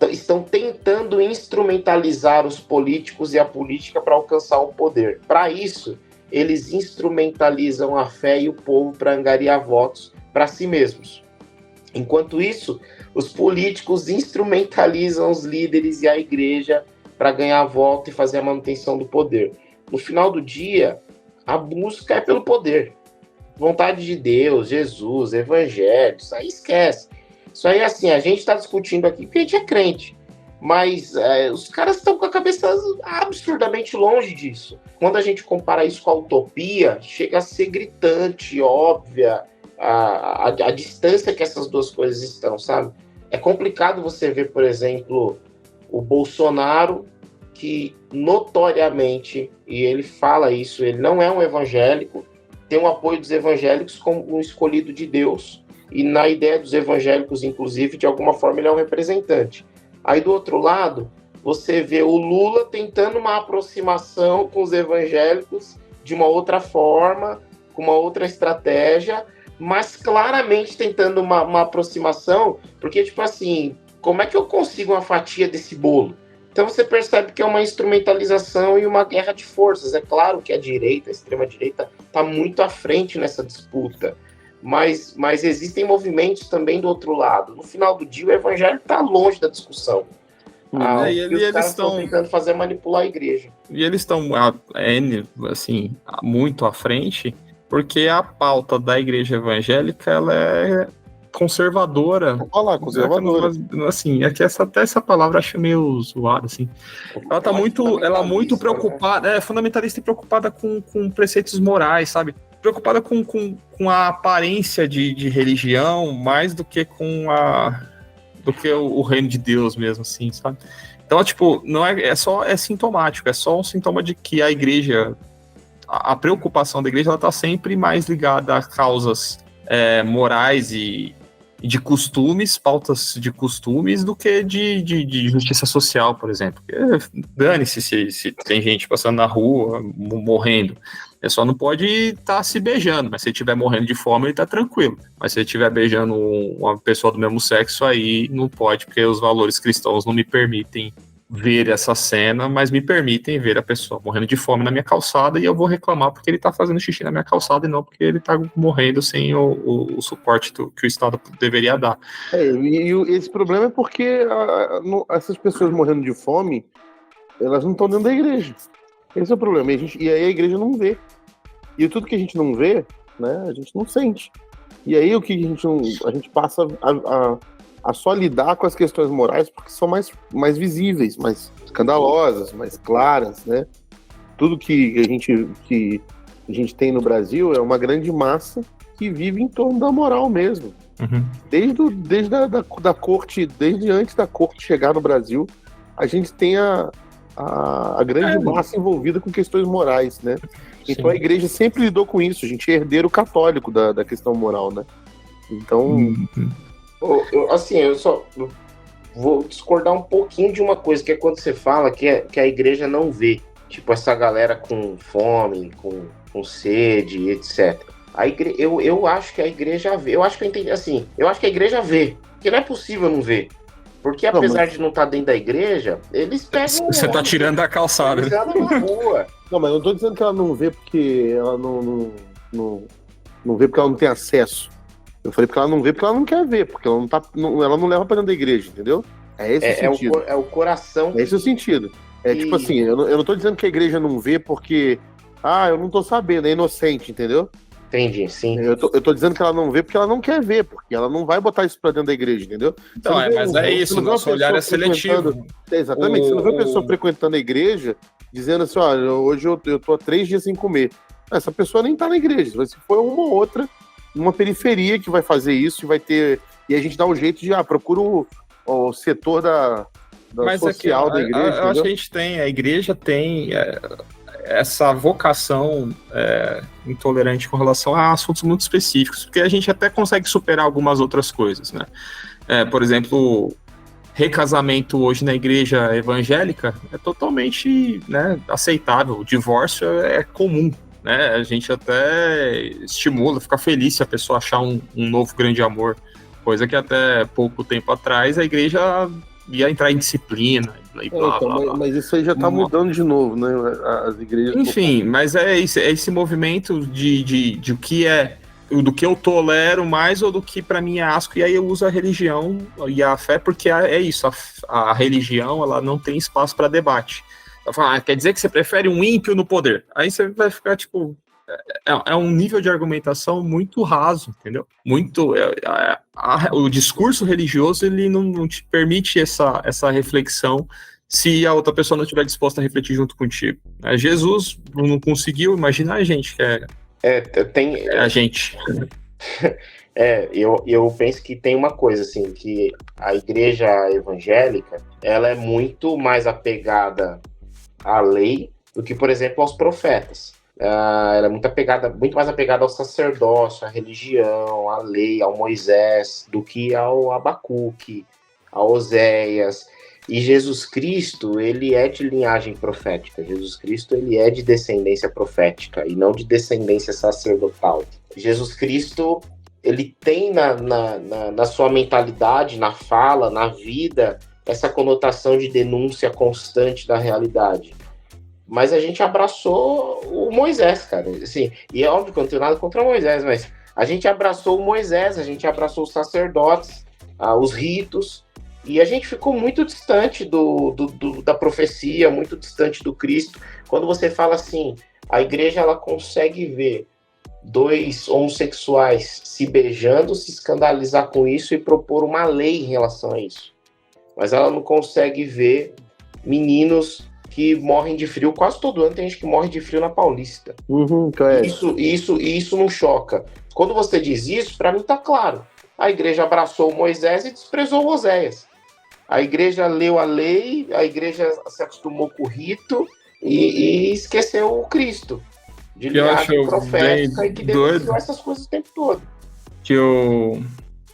estão tentando instrumentalizar os políticos e a política para alcançar o poder. Para isso, eles instrumentalizam a fé e o povo para angariar votos para si mesmos. Enquanto isso, os políticos instrumentalizam os líderes e a igreja para ganhar voto e fazer a manutenção do poder. No final do dia, a busca é pelo poder. Vontade de Deus, Jesus, evangelho, isso aí esquece. Isso aí, assim, a gente está discutindo aqui porque a gente é crente. Mas os caras estão com a cabeça absurdamente longe disso. Quando a gente compara isso com a utopia, chega a ser gritante, óbvia, a distância que essas duas coisas estão, sabe? É complicado você ver, por exemplo, o Bolsonaro, que notoriamente, e ele fala isso, ele não é um evangélico, tem o apoio dos evangélicos como um escolhido de Deus, e na ideia dos evangélicos, inclusive, de alguma forma ele é um representante. Aí, do outro lado, você vê o Lula tentando uma aproximação com os evangélicos de uma outra forma, com uma outra estratégia, mas claramente tentando uma aproximação, porque, tipo assim, como é que eu consigo uma fatia desse bolo? Então você percebe que é uma instrumentalização e uma guerra de forças. É claro que a extrema-direita, está muito à frente nessa disputa, mas existem movimentos também do outro lado. No final do dia, o evangelho está longe da discussão. Os caras estão tentando fazer manipular a igreja. E eles estão, assim, muito à frente, porque a pauta da igreja evangélica, ela é conservadora. Olha lá, conservadora. Assim, é que até essa palavra acho meio zoada, assim. Ela tá muito preocupada, fundamentalista e preocupada com preceitos morais, sabe? Preocupada com a aparência de religião, mais do que do que o reino de Deus mesmo, assim, sabe? Então, tipo, não é sintomático, é só um sintoma de que a igreja, a preocupação da igreja, ela tá sempre mais ligada a causas morais e de costumes, pautas de costumes, do que de justiça social, por exemplo. Dane-se se tem gente passando na rua, morrendo. Só não pode estar se beijando, mas se ele estiver morrendo de fome, ele tá tranquilo. Mas se ele estiver beijando uma pessoa do mesmo sexo, aí não pode, porque os valores cristãos não me permitem ver essa cena, mas me permitem ver a pessoa morrendo de fome na minha calçada, e eu vou reclamar porque ele tá fazendo xixi na minha calçada e não porque ele tá morrendo sem o suporte que o Estado deveria dar. Esse problema é porque essas pessoas morrendo de fome, elas não estão dentro da igreja. Esse é o problema. E aí a igreja não vê. E tudo que a gente não vê, né, a gente não sente. E aí o que a gente passa a só lidar com as questões morais porque são mais visíveis, mais escandalosas, mais claras, né? Tudo que a gente tem no Brasil é uma grande massa que vive em torno da moral mesmo. Uhum. Desde da corte, desde antes da corte chegar no Brasil, a gente tem a grande massa envolvida com questões morais, né? Então a igreja sempre lidou com isso, a gente é herdeiro católico da questão moral, né? Então... Eu só vou discordar um pouquinho de uma coisa, que é quando você fala que a igreja não vê, tipo, essa galera com fome, com sede, etc. Eu acho que a igreja vê, eu acho que a igreja vê, porque não é possível não ver. Porque apesar de não estar dentro da igreja, eles pegam... Você tá tirando da calçada. Eles andam na rua. Não, mas eu não tô dizendo que ela não vê porque ela não vê porque ela não tem acesso. Eu falei porque ela não vê, porque ela não quer ver, porque ela não leva pra dentro da igreja, entendeu? É esse o sentido. É o coração. É esse o sentido. Tipo assim, eu não tô dizendo que a igreja não vê porque, eu não tô sabendo, é inocente, entendeu? Entendi, sim. Eu tô dizendo que ela não vê porque ela não quer ver, porque ela não vai botar isso pra dentro da igreja, entendeu? Então, mas é isso, o nosso olhar é seletivo. Exatamente, você não vê uma pessoa frequentando a igreja dizendo assim, olha, hoje eu tô há 3 dias sem comer. Essa pessoa nem tá na igreja, se for uma ou outra, numa periferia que vai fazer isso, e a gente dá um jeito de, procura o setor da social da igreja. Eu acho que a igreja tem essa vocação intolerante com relação a assuntos muito específicos, porque a gente até consegue superar algumas outras coisas, né? Por exemplo, recasamento hoje na igreja evangélica é totalmente, né, aceitável, o divórcio é comum, né? A gente até estimula, fica feliz se a pessoa achar um novo grande amor, coisa que até pouco tempo atrás a igreja ia entrar em disciplina e blá, blá, blá. Mas isso aí já tá mudando de novo, né? As igrejas... Enfim, mas é esse movimento de o que do que eu tolero mais ou do que para mim é asco, e aí eu uso a religião e a fé, porque é isso, a religião ela não tem espaço para debate. Ela fala, quer dizer que você prefere um ímpio no poder? Aí você vai ficar tipo... É um nível de argumentação muito raso, entendeu? O discurso religioso ele não te permite essa reflexão se a outra pessoa não estiver disposta a refletir junto contigo. Jesus não conseguiu, imagina a gente que é a gente. Eu penso que tem uma coisa assim, que a igreja evangélica ela é muito mais apegada à lei do que, por exemplo, aos profetas. Ela é muito mais apegada ao sacerdócio, à religião, à lei, ao Moisés, do que ao Abacuque, a Oséias. E Jesus Cristo, ele é de linhagem profética. Jesus Cristo, ele é de descendência profética e não de descendência sacerdotal. Jesus Cristo, ele tem na sua mentalidade, na fala, na vida, essa conotação de denúncia constante da realidade. Mas a gente abraçou o Moisés, cara. Assim, e é óbvio que eu não tenho nada contra o Moisés, mas a gente abraçou o Moisés, a gente abraçou os sacerdotes, os ritos, e a gente ficou muito distante da profecia, muito distante do Cristo. Quando você fala assim, a igreja ela consegue ver 2 homossexuais se beijando, se escandalizar com isso e propor uma lei em relação a isso. Mas ela não consegue ver meninos que morrem de frio. Quase todo ano tem gente que morre de frio na Paulista. Isso não choca. Quando você diz isso, para mim tá claro. A igreja abraçou o Moisés e desprezou o Oséias. A igreja leu a lei, a igreja se acostumou com o rito e esqueceu o Cristo. De linhagem profética e que denunciou essas coisas o tempo todo. Que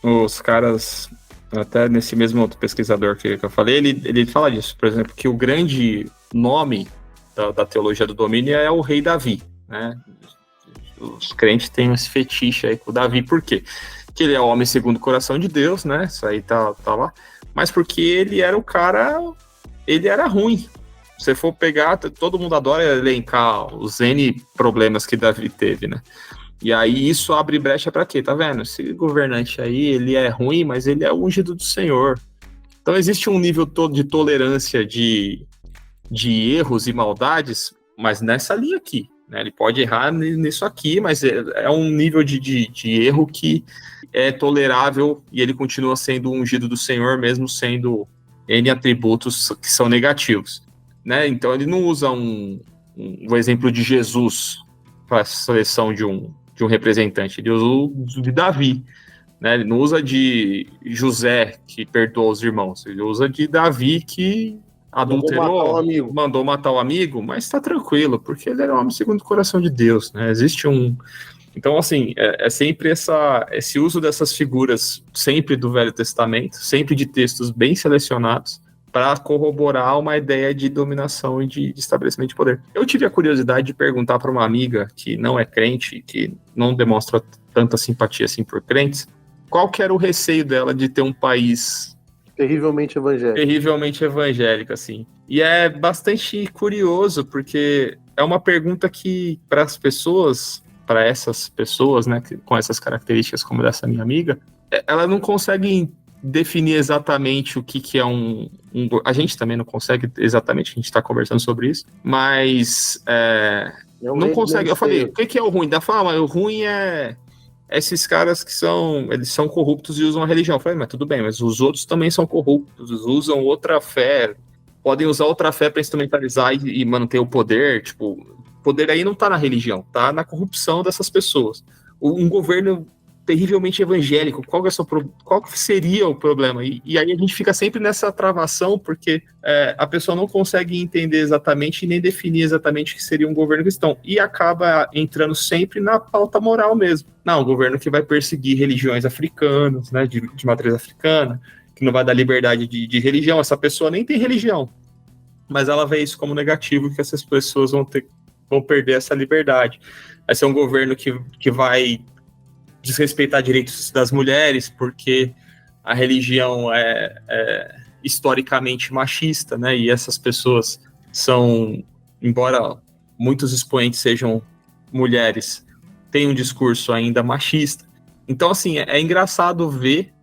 os caras, até nesse mesmo outro pesquisador que eu falei, ele fala disso, por exemplo, que o grande nome da teologia do domínio é o rei Davi, né? Os crentes têm esse fetiche aí com o Davi, por quê? Porque ele é o homem segundo o coração de Deus, né? Isso aí tá lá. Mas porque ele era ele era ruim. Se você for pegar, todo mundo adora elencar os N problemas que Davi teve, né? E aí isso abre brecha para quê? Tá vendo? Esse governante aí, ele é ruim, mas ele é o ungido do Senhor. Então existe um nível todo de tolerância de erros e maldades, mas nessa linha aqui, né? Ele pode errar nisso aqui, mas é um nível de erro que é tolerável e ele continua sendo o ungido do Senhor, mesmo sendo N atributos que são negativos, né? Então ele não usa um exemplo de Jesus para a seleção de um representante, ele usa o de Davi, né? Ele não usa de José, que perdoa os irmãos, ele usa de Davi, que adulterou, mandou matar o amigo, mas está tranquilo, porque ele era um homem segundo o coração de Deus, né? Existe Então, assim, é sempre esse uso dessas figuras, sempre do Velho Testamento, sempre de textos bem selecionados, para corroborar uma ideia de dominação e de estabelecimento de poder. Eu tive a curiosidade de perguntar para uma amiga que não é crente, que não demonstra tanta simpatia assim por crentes, qual que era o receio dela de ter um país terrivelmente evangélico, assim. E é bastante curioso, porque é uma pergunta que, para as pessoas, para essas pessoas, né, com essas características como dessa minha amiga, ela não consegue definir exatamente o que é a gente também não consegue exatamente, a gente está conversando sobre isso, mas não consegue. Eu falei, o que é o ruim? Da fala, o ruim é esses caras que eles são corruptos e usam a religião. Eu falei, mas tudo bem, mas os outros também são corruptos, usam outra fé, podem usar outra fé para instrumentalizar e manter o poder. Tipo, o poder aí não tá na religião, tá na corrupção dessas pessoas. Um governo terrivelmente evangélico, qual que seria o problema? E aí a gente fica sempre nessa travação, porque a pessoa não consegue entender exatamente e nem definir exatamente o que seria um governo cristão, e acaba entrando sempre na pauta moral mesmo. Não, um governo que vai perseguir religiões africanas, né, de matriz africana, que não vai dar liberdade de religião. Essa pessoa nem tem religião, mas ela vê isso como negativo, que essas pessoas vão perder essa liberdade. Vai ser um governo que vai desrespeitar direitos das mulheres, porque a religião é historicamente machista, né? E essas pessoas são, embora muitos expoentes sejam mulheres, têm um discurso ainda machista. Então, assim, é engraçado ver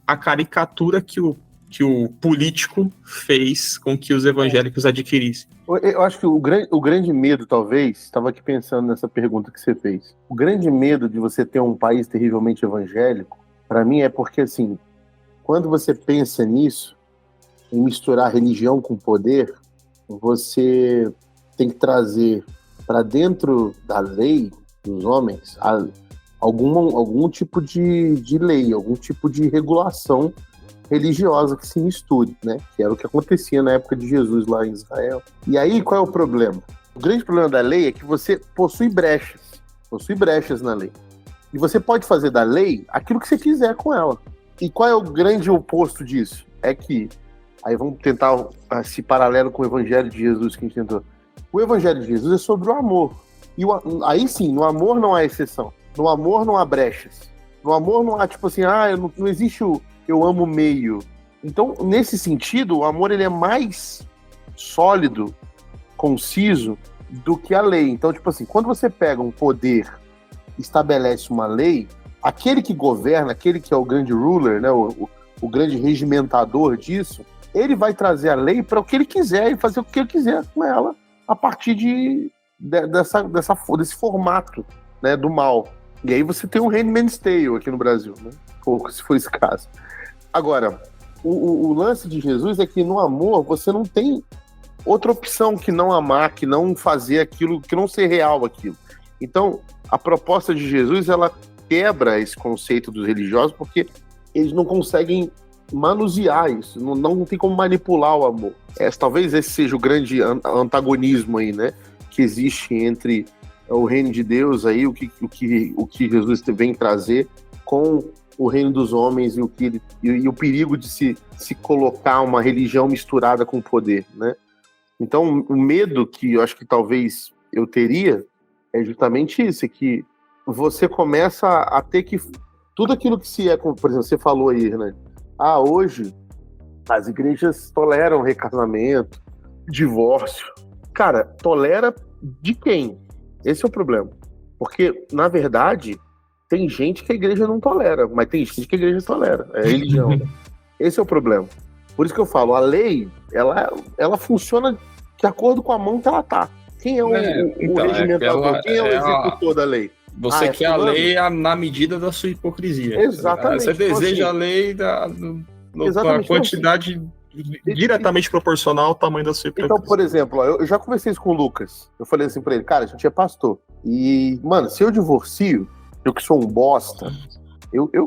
a caricatura que o político fez com que os evangélicos adquirissem. Eu acho que o grande medo, talvez, estava aqui pensando nessa pergunta que você fez. O grande medo de você ter um país terrivelmente evangélico, para mim, é porque, assim, quando você pensa nisso, em misturar religião com poder, você tem que trazer para dentro da lei dos homens algum tipo de lei, algum tipo de regulação religiosa que se misture, né? Que era o que acontecia na época de Jesus lá em Israel. E aí, qual é o problema? O grande problema da lei é que você possui brechas na lei. E você pode fazer da lei aquilo que você quiser com ela. E qual é o grande oposto disso? É que, aí vamos tentar esse paralelo com o Evangelho de Jesus que a gente tentou. O Evangelho de Jesus é sobre o amor. E aí sim, no amor não há exceção. No amor não há brechas. No amor não há, tipo assim, não existe eu amo meio. Então, nesse sentido, o amor ele é mais sólido, conciso, do que a lei. Então, tipo assim, quando você pega um poder, estabelece uma lei, aquele que governa, aquele que é o grande ruler, né, o grande regimentador disso, ele vai trazer a lei para o que ele quiser e fazer o que ele quiser com ela a partir desse formato, né, do mal. E aí você tem um Handmaid's Tale aqui no Brasil, né? Se for esse caso. Agora, o lance de Jesus é que no amor você não tem outra opção que não amar, que não fazer aquilo, que não ser real aquilo. Então, a proposta de Jesus, ela quebra esse conceito dos religiosos porque eles não conseguem manusear isso, não tem como manipular o amor. Talvez esse seja o grande antagonismo aí, né, que existe entre o reino de Deus aí, o que Jesus vem trazer com o reino dos homens e o perigo de se colocar uma religião misturada com poder, né? Então, o medo que eu acho que talvez eu teria é justamente isso, é que você começa a ter que... Tudo aquilo que por exemplo, você falou aí, né? Hoje as igrejas toleram recasamento, divórcio. Cara, tolera de quem? Esse é o problema. Porque, na verdade, tem gente que a igreja não tolera, mas tem gente que a igreja tolera. É religião. Né? Esse é o problema. Por isso que eu falo, a lei, ela funciona de acordo com a mão que ela tá. Quem é o regimentador? Quem é o executor da lei? Você quer a lei na medida da sua hipocrisia. Exatamente. Você deseja a lei na quantidade diretamente proporcional ao tamanho da sua hipocrisia. Então, por exemplo, eu já conversei isso com o Lucas. Eu falei assim pra ele, cara, a gente é pastor. E, mano, se eu divorcio, eu que sou um bosta,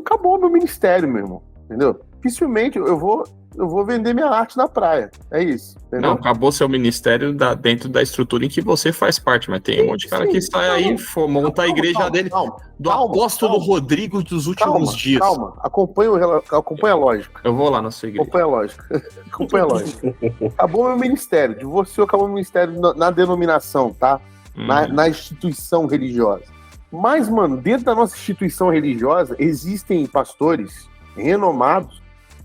acabou meu ministério, meu irmão. Entendeu? Dificilmente eu vou vender minha arte na praia. É isso. Entendeu? Não, acabou seu ministério dentro da estrutura em que você faz parte, mas tem um monte de cara que sai aí, monta a igreja dele do apóstolo Rodrigo dos últimos dias. Calma, acompanha a lógica. Eu vou lá na sua igreja. Acompanha a lógica. Acabou meu ministério, divorciou, acabou meu ministério na denominação, tá? Na instituição religiosa. Mas, mano, dentro da nossa instituição religiosa, existem pastores renomados,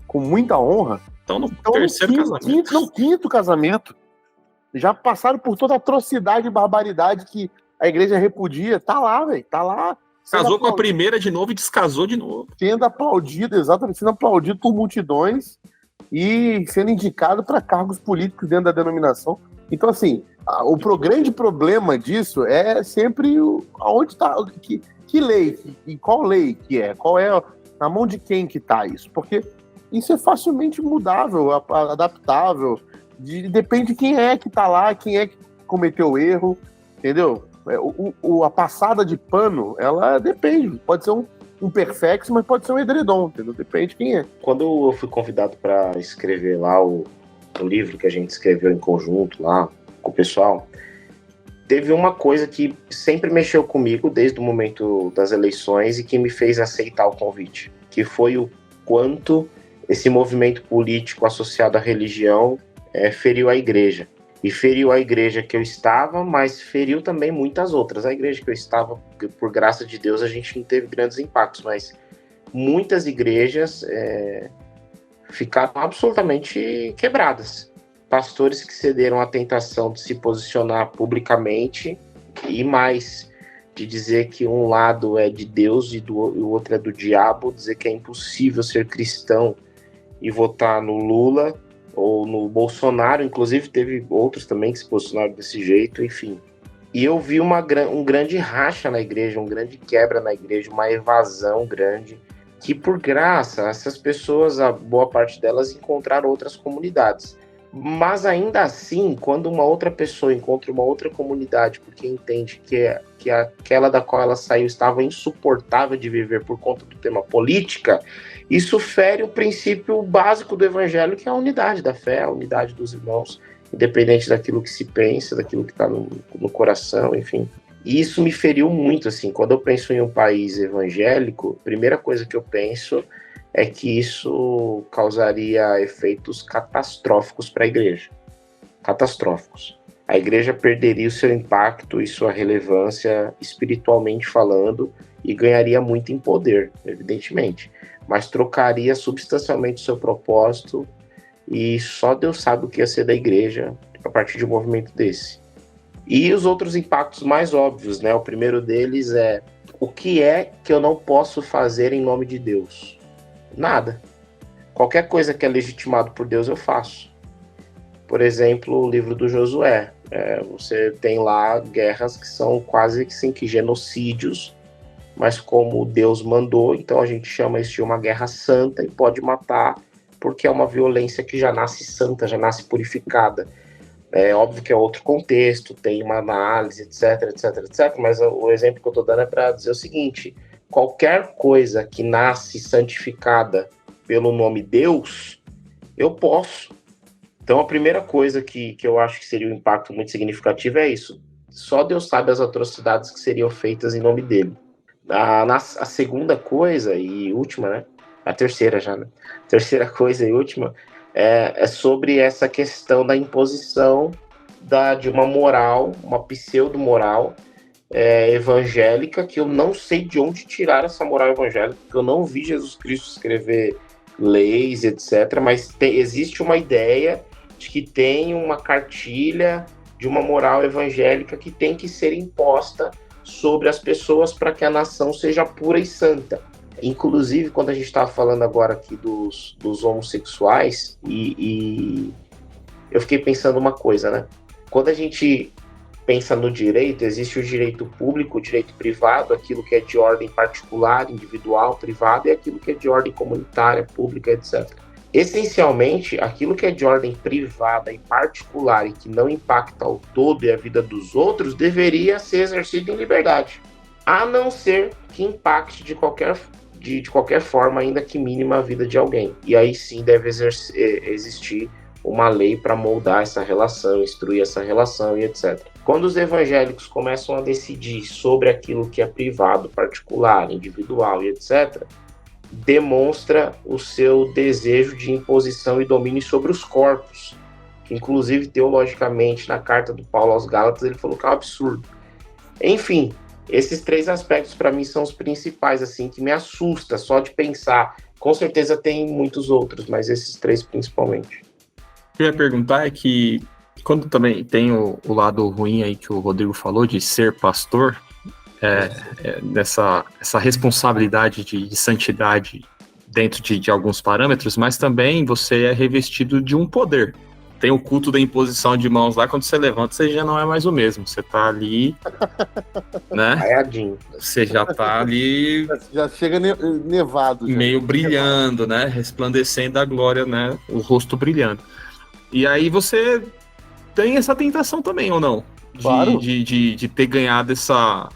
com muita honra. Então, no terceiro casamento. Quinto casamento. Já passaram por toda a atrocidade e barbaridade que a igreja repudia, tá lá, velho, tá lá. Casou com a primeira de novo e descasou de novo. Sendo aplaudido, exatamente, sendo aplaudido por multidões e sendo indicado para cargos políticos dentro da denominação. Então, assim, o grande problema disso é sempre aonde está, que lei, e qual lei que é, qual é, na mão de quem que está isso, porque isso é facilmente mudável, adaptável, depende de quem é que está lá, quem é que cometeu o erro, entendeu? A passada de pano, ela depende, pode ser um perfex, mas pode ser um edredom, entendeu? Depende de quem é. Quando eu fui convidado para escrever lá o livro que a gente escreveu em conjunto lá com o pessoal, teve uma coisa que sempre mexeu comigo desde o momento das eleições e que me fez aceitar o convite, que foi o quanto esse movimento político associado à religião feriu a igreja. E feriu a igreja que eu estava, mas feriu também muitas outras. A igreja que eu estava, por graça de Deus, a gente não teve grandes impactos, mas muitas igrejas ficaram absolutamente quebradas. Pastores que cederam à tentação de se posicionar publicamente e mais, de dizer que um lado é de Deus e o outro é do diabo, dizer que é impossível ser cristão e votar no Lula ou no Bolsonaro, inclusive teve outros também que se posicionaram desse jeito, enfim. E eu vi um grande racha na igreja, um grande quebra na igreja, uma evasão grande, que por graça, essas pessoas, a boa parte delas, encontraram outras comunidades. Mas ainda assim, quando uma outra pessoa encontra uma outra comunidade, porque entende que aquela da qual ela saiu estava insuportável de viver por conta do tema política, isso fere o princípio básico do evangelho, que é a unidade da fé, a unidade dos irmãos, independente daquilo que se pensa, daquilo que está no coração, enfim. E isso me feriu muito, assim, quando eu penso em um país evangélico, a primeira coisa que eu penso é que isso causaria efeitos catastróficos para a igreja. Catastróficos. A igreja perderia o seu impacto e sua relevância espiritualmente falando e ganharia muito em poder, evidentemente, mas trocaria substancialmente o seu propósito e só Deus sabe o que ia ser da igreja a partir de um movimento desse. E os outros impactos mais óbvios, né? O primeiro deles é: o que é que eu não posso fazer em nome de Deus? Nada. Qualquer coisa que é legitimado por Deus eu faço. Por exemplo, o livro do Josué. Você tem lá guerras que são quase que genocídios, mas como Deus mandou, então a gente chama isso de uma guerra santa e pode matar, porque é uma violência que já nasce santa, já nasce purificada. É óbvio que é outro contexto, tem uma análise, etc, mas o exemplo que eu estou dando é para dizer o seguinte: qualquer coisa que nasce santificada pelo nome Deus, eu posso. Então a primeira coisa que eu acho que seria um impacto muito significativo é isso. Só Deus sabe as atrocidades que seriam feitas em nome dele. A segunda coisa e última, né? A terceira já, né? Terceira coisa e última é sobre essa questão da imposição de uma moral, uma pseudo-moral evangélica, que eu não sei de onde tirar essa moral evangélica, porque eu não vi Jesus Cristo escrever leis, etc., mas existe uma ideia de que tem uma cartilha de uma moral evangélica que tem que ser imposta sobre as pessoas para que a nação seja pura e santa. Inclusive, quando a gente estava falando agora aqui dos homossexuais, e eu fiquei pensando uma coisa, né? Quando a gente pensa no direito, existe o direito público, o direito privado, aquilo que é de ordem particular, individual, privado, e aquilo que é de ordem comunitária, pública, etc. Essencialmente, aquilo que é de ordem privada e particular e que não impacta o todo e a vida dos outros deveria ser exercido em liberdade, a não ser que impacte de qualquer forma, ainda que mínima, a vida de alguém. E aí sim deve existir uma lei para moldar essa relação, instruir essa relação e etc. Quando os evangélicos começam a decidir sobre aquilo que é privado, particular, individual e etc., demonstra o seu desejo de imposição e domínio sobre os corpos, que inclusive teologicamente na carta do Paulo aos Gálatas ele falou que é um absurdo. Enfim, esses três aspectos para mim são os principais, assim, que me assusta só de pensar. Com certeza tem muitos outros, mas esses três principalmente. O que eu ia perguntar é que Quando também tem o lado ruim aí que o Rodrigo falou de ser pastor, essa responsabilidade de santidade dentro de alguns parâmetros, mas também você é revestido de um poder. Tem o culto da imposição de mãos lá, quando você levanta, você já não é mais o mesmo. Você tá ali, né? Aiadinho. Você já tá ali... Já chega nevado. Já. Meio brilhando, né? Resplandecendo a glória, né? O rosto brilhando. E aí você tem essa tentação também, ou não? Claro. De ter ganhado essa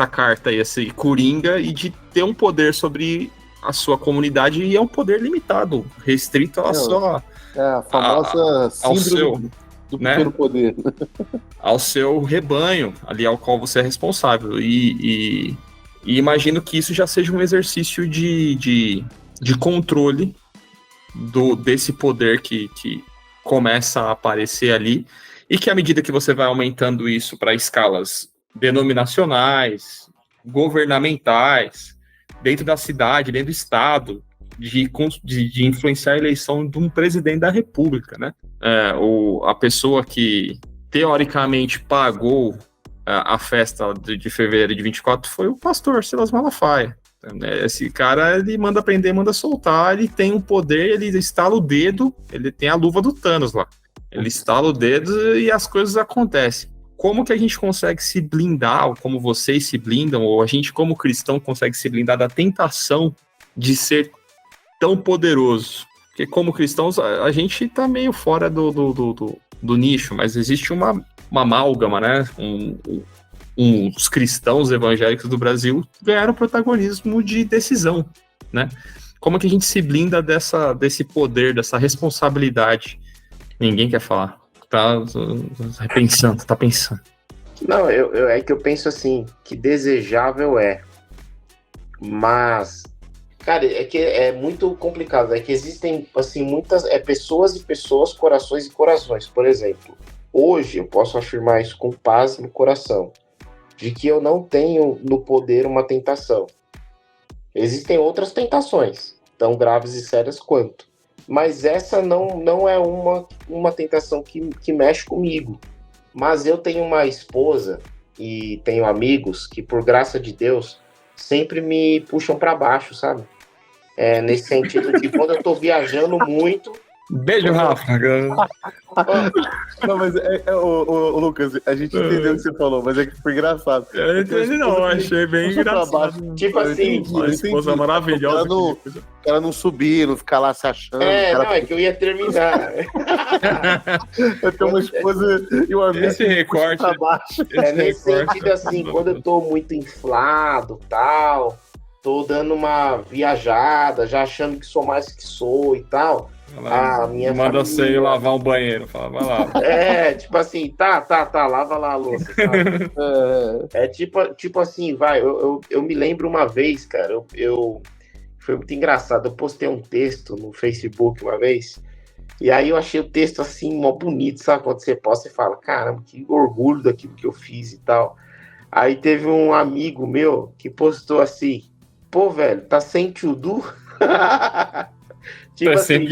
carta aí, esse coringa, e de ter um poder sobre a sua comunidade, e é um poder limitado, restrito à sua... a famosa síndrome do pequeno poder. Ao seu rebanho, ali ao qual você é responsável. E imagino que isso já seja um exercício de controle desse poder que começa a aparecer ali, e que à medida que você vai aumentando isso para escalas denominacionais, governamentais, dentro da cidade, dentro do estado, de influenciar a eleição de um presidente da república, né? A pessoa que teoricamente pagou a festa de fevereiro de 24 foi o pastor Silas Malafaia. Esse cara, ele manda prender, manda soltar, ele tem um poder, ele estala o dedo, ele tem a luva do Thanos lá. Ele estala o dedo e as coisas acontecem. Como que a gente consegue se blindar, ou como vocês se blindam, ou a gente como cristão consegue se blindar da tentação de ser tão poderoso? Porque como cristãos, a gente tá meio fora do nicho, mas existe uma amálgama, né? Os cristãos evangélicos do Brasil ganharam protagonismo de decisão, né? Como que a gente se blinda desse poder, dessa responsabilidade? Ninguém quer falar. Tá pensando. Não, é que eu penso assim, que desejável mas, cara, é que é muito complicado, é que existem, assim, muitas pessoas e pessoas, corações e corações. Por exemplo, hoje eu posso afirmar isso com paz no coração, de que eu não tenho no poder uma tentação. Existem outras tentações, tão graves e sérias quanto. Mas essa não é uma tentação que mexe comigo. Mas eu tenho uma esposa e tenho amigos que, por graça de Deus, sempre me puxam para baixo, sabe? Nesse sentido de quando eu tô viajando muito... Beijo, Rafa. Não, mas ô, Lucas, a gente entendeu o que você falou, mas é que foi engraçado. Eu entendi, não, achei bem engraçado. Tipo assim, uma esposa maravilhosa. O cara não subir, não ficar lá se achando. É que eu ia terminar. Eu tenho uma esposa e um amigo. Esse recorte. Pra baixo. Nesse sentido, assim, quando eu tô muito inflado, tal, tô dando uma viajada, já achando que sou mais que sou e tal. Minha manda família... você ir lavar um banheiro, fala, vai lá. Tipo assim, tá, lava lá a louça, sabe? Tipo assim, vai, eu me lembro uma vez, cara, foi muito engraçado, eu postei um texto no Facebook uma vez, e aí eu achei o texto assim, mó bonito, sabe? Quando você posta, você fala, caramba, que orgulho daquilo que eu fiz e tal. Aí teve um amigo meu que postou assim, pô, velho, tá sem to-do? Tipo assim,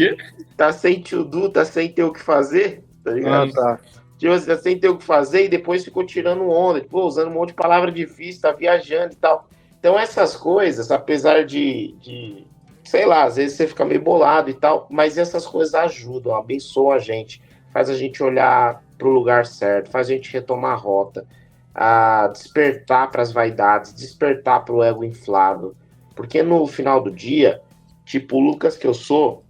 tá sem to-do, tá sem ter o que fazer, tá ligado? Tá. Tipo assim, tá sem ter o que fazer e depois ficou tirando onda, tipo, usando um monte de palavra difícil, tá viajando e tal. Então essas coisas, apesar de sei lá, às vezes você fica meio bolado e tal, mas essas coisas ajudam, abençoam a gente, faz a gente olhar pro lugar certo, faz a gente retomar a rota, a despertar pras vaidades, despertar pro ego inflado. Porque no final do dia, tipo, o Lucas que eu sou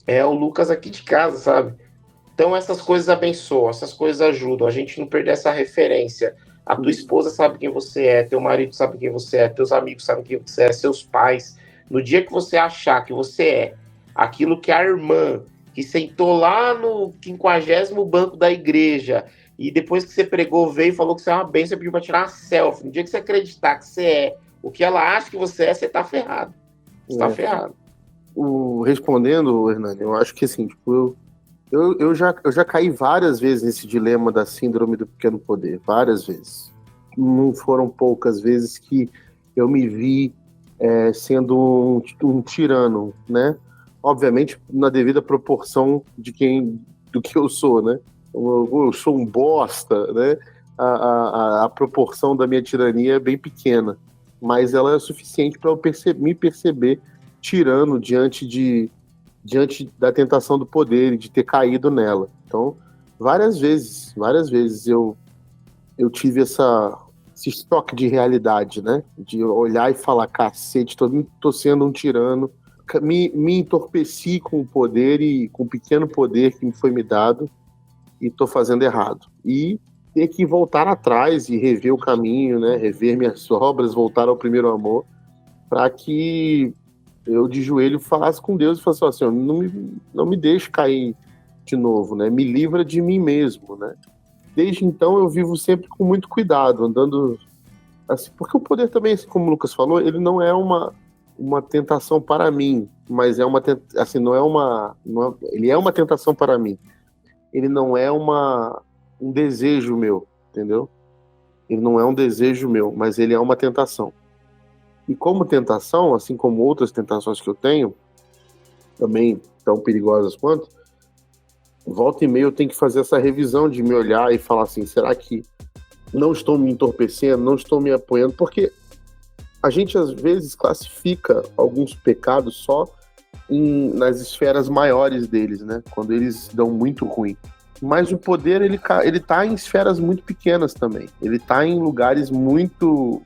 é o Lucas aqui de casa, sabe? Então essas coisas abençoam, essas coisas ajudam, a gente não perder essa referência. A tua esposa sabe quem você é, teu marido sabe quem você é, teus amigos sabem quem você é, seus pais. No dia que você achar que você é aquilo que a irmã que sentou lá no 50º banco da igreja e depois que você pregou, veio e falou que você é uma bênção, pediu pra tirar uma selfie. No dia que você acreditar que você é o que ela acha que você é, você tá ferrado. Você tá ferrado. Respondendo, Hernani, eu acho que assim, tipo, eu já caí várias vezes nesse dilema da síndrome do pequeno poder, várias vezes. Não foram poucas vezes que eu me vi sendo um tirano, né? Obviamente, na devida proporção do que eu sou, né? eu sou um bosta, né? A proporção da minha tirania é bem pequena, mas ela é suficiente para eu me perceber tirano diante da tentação do poder e de ter caído nela. Então, várias vezes eu tive esse choque de realidade, né? De olhar e falar, cacete, tô sendo um tirano, me entorpeci com o poder e com o pequeno poder que foi me dado e tô fazendo errado. E ter que voltar atrás e rever o caminho, né? Rever minhas obras, voltar ao primeiro amor, para que eu de joelho falasse com Deus e falasse assim, não me deixe cair de novo, né? Me livra de mim mesmo, né? Desde então eu vivo sempre com muito cuidado, andando assim, porque o poder também, assim, como o Lucas falou, ele não é uma tentação para mim, mas é assim, ele é uma tentação para mim. Ele não é um desejo meu, entendeu? Ele não é um desejo meu, mas ele é uma tentação. E como tentação, assim como outras tentações que eu tenho, também tão perigosas quanto, volta e meia eu tenho que fazer essa revisão de me olhar e falar assim, será que não estou me entorpecendo, não estou me apoiando? Porque a gente às vezes classifica alguns pecados só nas esferas maiores deles, né? Quando eles dão muito ruim. Mas o poder, ele tá em esferas muito pequenas também. Ele tá em lugares muito,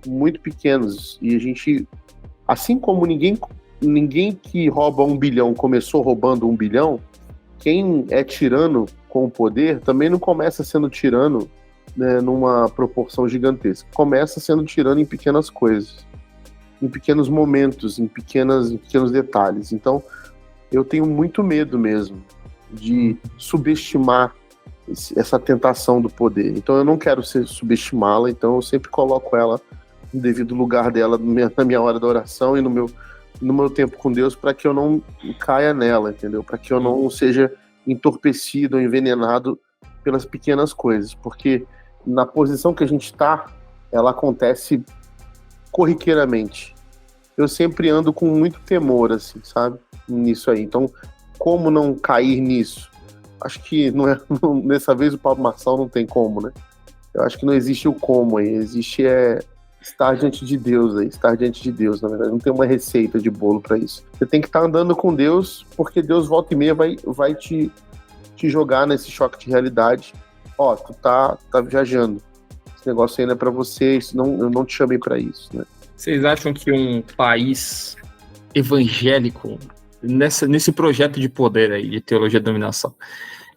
muito pequenos. E a gente, assim como ninguém que rouba 1 bilhão começou roubando 1 bilhão, quem é tirano com o poder também não começa sendo tirano, né, numa proporção gigantesca. Começa sendo tirano em pequenas coisas, em pequenos momentos, em pequenos detalhes. Então, eu tenho muito medo mesmo de subestimar essa tentação do poder. Então, eu não quero subestimá-la, então eu sempre coloco ela no devido lugar dela na minha hora da oração e no meu tempo com Deus, para que eu não caia nela, entendeu? Para que eu não seja entorpecido ou envenenado pelas pequenas coisas, porque na posição que a gente está, ela acontece corriqueiramente. Eu sempre ando com muito temor, assim, sabe? Nisso aí. Então, como não cair nisso? Acho que dessa vez o Pablo Marçal não tem como, né? Eu acho que não existe o como aí. Existe estar diante de Deus aí. Estar diante de Deus, na verdade. Não tem uma receita de bolo para isso. Você tem que estar andando com Deus, porque Deus volta e meia vai te jogar nesse choque de realidade. Ó, tu tá viajando. Esse negócio aí não é pra você, eu não te chamei pra isso, né? Vocês acham que um país evangélico, nesse projeto de poder aí, de teologia da dominação,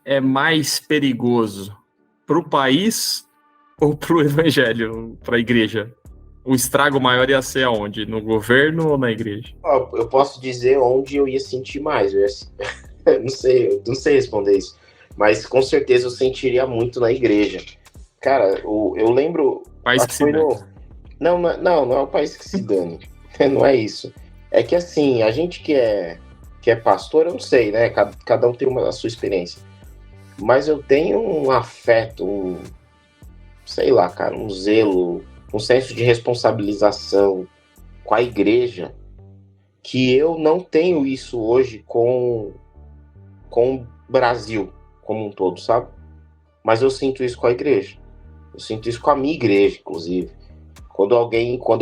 é mais perigoso pro país ou pro evangelho, pra igreja? O estrago maior ia ser aonde? No governo ou na igreja? Eu posso dizer onde eu ia sentir mais. Eu não sei responder isso. Mas com certeza eu sentiria muito na igreja. Cara, eu lembro... País que se dane. Não é o país que se dane. Não é isso. É que assim, a gente que é pastor, eu não sei, né? Cada um tem a sua experiência. Mas eu tenho um afeto, sei lá, cara, um zelo, um senso de responsabilização com a igreja, que eu não tenho isso hoje com o Brasil como um todo, sabe? Mas eu sinto isso com a igreja. Eu sinto isso com a minha igreja, inclusive. Quando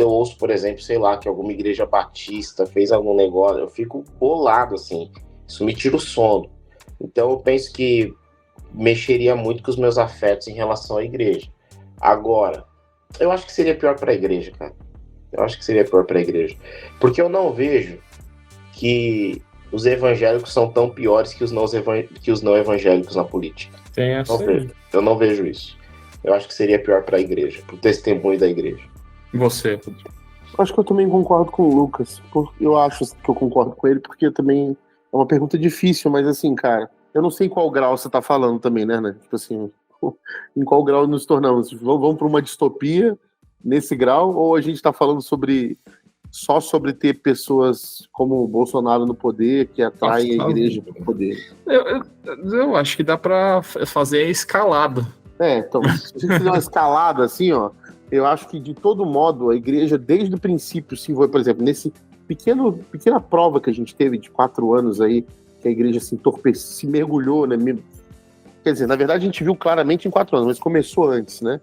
eu ouço, por exemplo, sei lá, que alguma igreja batista fez algum negócio, eu fico bolado, assim. Isso me tira o sono. Então eu penso que mexeria muito com os meus afetos em relação à igreja. Agora, eu acho que seria pior para a igreja, cara. Eu acho que seria pior para a igreja. Porque eu não vejo que os evangélicos são tão piores que os não evangélicos na política. Tem essa Eu não vejo isso. Eu acho que seria pior para a igreja, pro testemunho da igreja. E você? Acho que eu também concordo com o Lucas. Eu acho que eu concordo com ele, porque também é uma pergunta difícil, mas assim, cara, eu não sei em qual grau você tá falando também, né? Tipo assim, em qual grau nos tornamos? Vamos para uma distopia nesse grau, ou a gente tá falando só sobre ter pessoas como o Bolsonaro no poder, que atraem a igreja para o poder? Eu acho que dá para fazer a escalada. Então, se a gente fizer uma escalada assim, ó, eu acho que de todo modo a igreja, desde o princípio, se foi, por exemplo, nesse pequena prova que a gente teve de 4 anos aí, que a igreja se mergulhou, né, Quer dizer, na verdade a gente viu claramente em 4 anos, mas começou antes, né?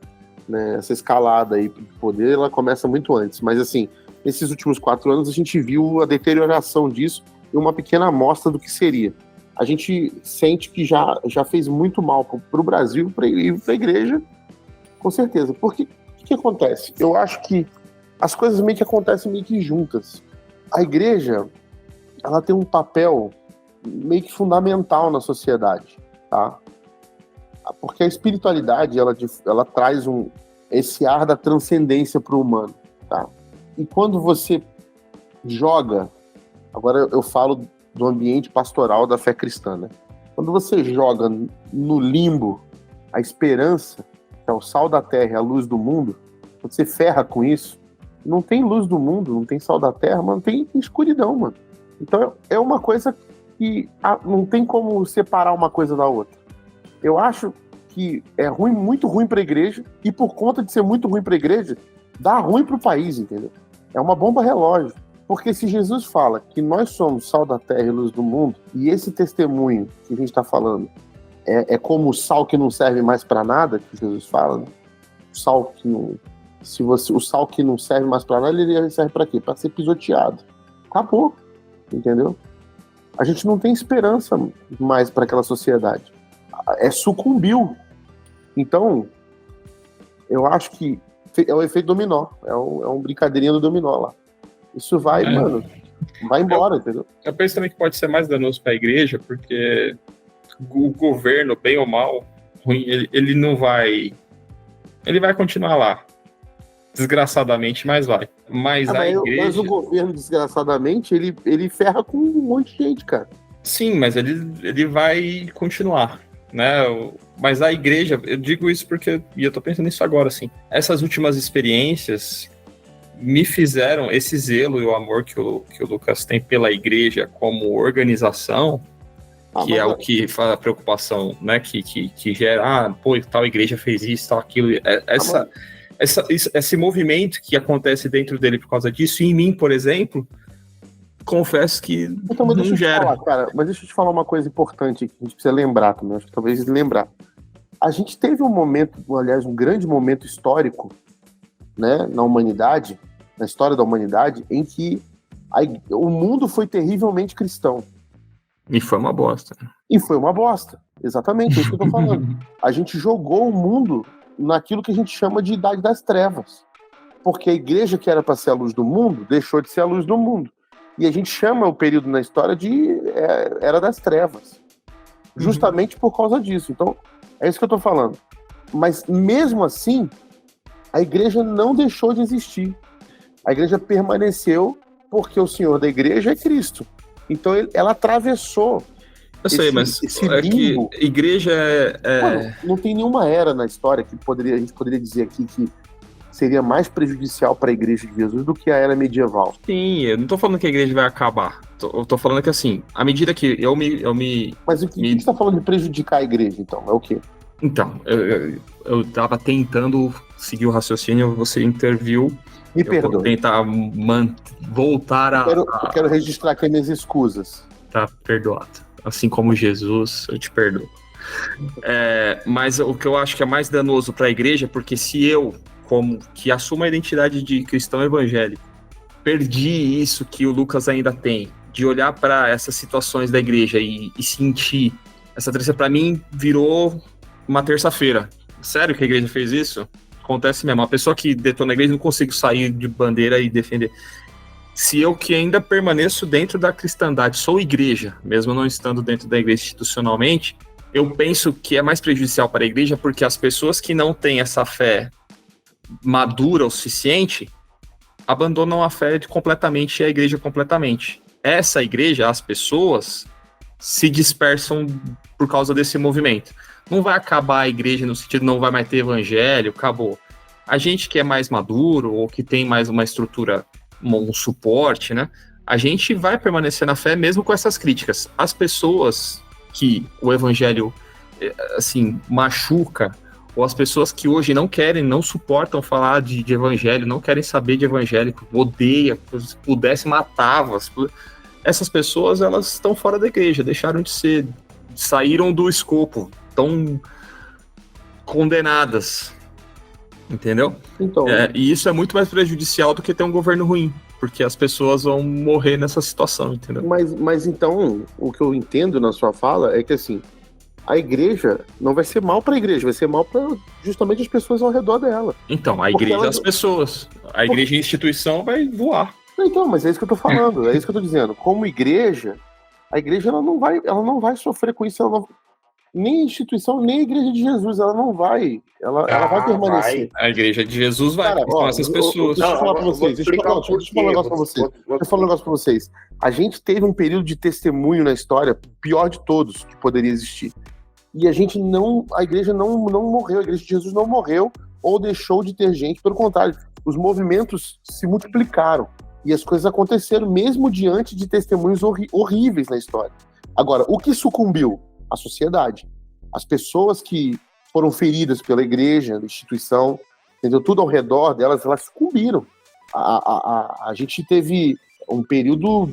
Essa escalada aí pro poder, ela começa muito antes. Mas assim, nesses últimos 4 anos a gente viu a deterioração disso e uma pequena amostra do que seria. A gente sente que já fez muito mal pro Brasil e pra igreja, com certeza. Porque o que acontece? Eu acho que as coisas meio que acontecem meio que juntas. A igreja, ela tem um papel meio que fundamental na sociedade, tá? Porque a espiritualidade, ela traz esse ar da transcendência para o humano, tá? E quando você joga, agora eu falo do ambiente pastoral da fé cristã, né? Quando você joga no limbo a esperança, que é o sal da terra e a luz do mundo, quando você ferra com isso, não tem luz do mundo, não tem sal da terra, mas tem escuridão, mano. Então é uma coisa que não tem como separar uma coisa da outra. Eu acho que é ruim, muito ruim para a igreja, e por conta de ser muito ruim para a igreja, dá ruim para o país, entendeu? É uma bomba relógio. Porque se Jesus fala que nós somos sal da terra e luz do mundo, e esse testemunho que a gente está falando é como o sal que não serve mais para nada, que Jesus fala, né? O sal que não, o sal que não serve mais para nada, ele serve para quê? Para ser pisoteado. Acabou, entendeu? A gente não tem esperança mais para aquela sociedade. Sucumbiu. Então, eu acho que é o efeito dominó. É um brincadeirinha do dominó lá. Isso vai, mano, vai embora, entendeu? Eu penso também que pode ser mais danoso para a igreja, porque o governo, bem ou mal, ruim, ele não vai... Ele vai continuar lá. Desgraçadamente, mas vai. Mas a igreja... Mas o governo, desgraçadamente, ele ferra com um monte de gente, cara. Sim, mas ele vai continuar, né? Mas a igreja, eu digo isso porque, e eu tô pensando nisso agora, assim, essas últimas experiências me fizeram, esse zelo e o amor que o Lucas tem pela igreja como organização, que é o que faz a preocupação, né? Que gera, pô, tal igreja fez isso, tal aquilo, esse movimento que acontece dentro dele por causa disso, e em mim, por exemplo, confesso que então, não gera. Mas deixa eu te falar uma coisa importante que a gente precisa lembrar também, acho que talvez lembrar. A gente teve um momento, aliás, um grande momento histórico, né, na história da humanidade, em que o mundo foi terrivelmente cristão. E foi uma bosta. Exatamente, é isso que eu tô falando. A gente jogou o mundo naquilo que a gente chama de idade das trevas. Porque a igreja que era para ser a luz do mundo, deixou de ser a luz do mundo. E a gente chama o período na história de Era das Trevas. Justamente por causa disso. Então, é isso que eu tô falando. Mas, mesmo assim, a igreja não deixou de existir. A igreja permaneceu porque o Senhor da igreja é Cristo. Então, ela atravessou. Eu sei, mas é que igreja Mano, não tem nenhuma era na história que a gente poderia dizer aqui que seria mais prejudicial para a igreja de Jesus do que a era medieval. Sim, eu não tô falando que a igreja vai acabar. Eu tô falando que, assim, à medida que eu me... Mas o que você tá falando de prejudicar a igreja, então? É o quê? Então, eu tava tentando seguir o raciocínio, você interviu. Me perdoe. Vou tentar voltar a... Eu quero registrar aqui minhas escusas. Tá perdoado. Assim como Jesus, eu te perdoo. Mas o que eu acho que é mais danoso para a igreja, porque se eu, como que assumo a identidade de cristão evangélico, perdi isso que o Lucas ainda tem, de olhar para essas situações da igreja e sentir essa tristeza, para mim virou uma terça-feira. Sério que a igreja fez isso? Acontece mesmo. Uma pessoa que detona a igreja não consigo sair de bandeira e defender. Se eu que ainda permaneço dentro da cristandade, sou igreja, mesmo não estando dentro da igreja institucionalmente, eu penso que é mais prejudicial para a igreja porque as pessoas que não têm essa fé madura o suficiente abandonam a fé completamente e a igreja completamente. Essa igreja, as pessoas, se dispersam por causa desse movimento. Não vai acabar a igreja no sentido não vai mais ter evangelho, acabou. A gente que é mais maduro ou que tem mais uma estrutura, um suporte, né? A gente vai permanecer na fé mesmo com essas críticas. As pessoas que o evangelho, assim, machuca, ou as pessoas que hoje não querem, não suportam falar de evangelho, não querem saber de evangélico, odeia, se pudesse matava. Essas pessoas, elas estão fora da igreja, deixaram de ser, saíram do escopo, estão condenadas, entendeu? Então, E isso é muito mais prejudicial do que ter um governo ruim, porque as pessoas vão morrer nessa situação, entendeu? mas então, o que eu entendo na sua fala é que, assim, a igreja não vai ser mal para a igreja, vai ser mal para justamente as pessoas ao redor dela. Então, a igreja é as pessoas. A igreja e a instituição vai voar. Então, mas é isso que eu tô falando, é isso que eu tô dizendo. Como igreja, a igreja ela não vai sofrer com isso, nem a instituição, nem a igreja de Jesus, ela não vai, ela vai permanecer. A igreja de Jesus vai, Cara, são essas pessoas. Deixa eu falar pra vocês, deixa eu falar um negócio pra vocês. A gente teve um período de testemunho na história, pior de todos que poderia existir. E a igreja não morreu, a igreja de Jesus não morreu ou deixou de ter gente, pelo contrário, os movimentos se multiplicaram e as coisas aconteceram mesmo diante de testemunhos horríveis na história. Agora, o que sucumbiu? A sociedade. As pessoas que foram feridas pela igreja, a instituição, entendeu? Tudo ao redor delas, elas sucumbiram. A gente teve um período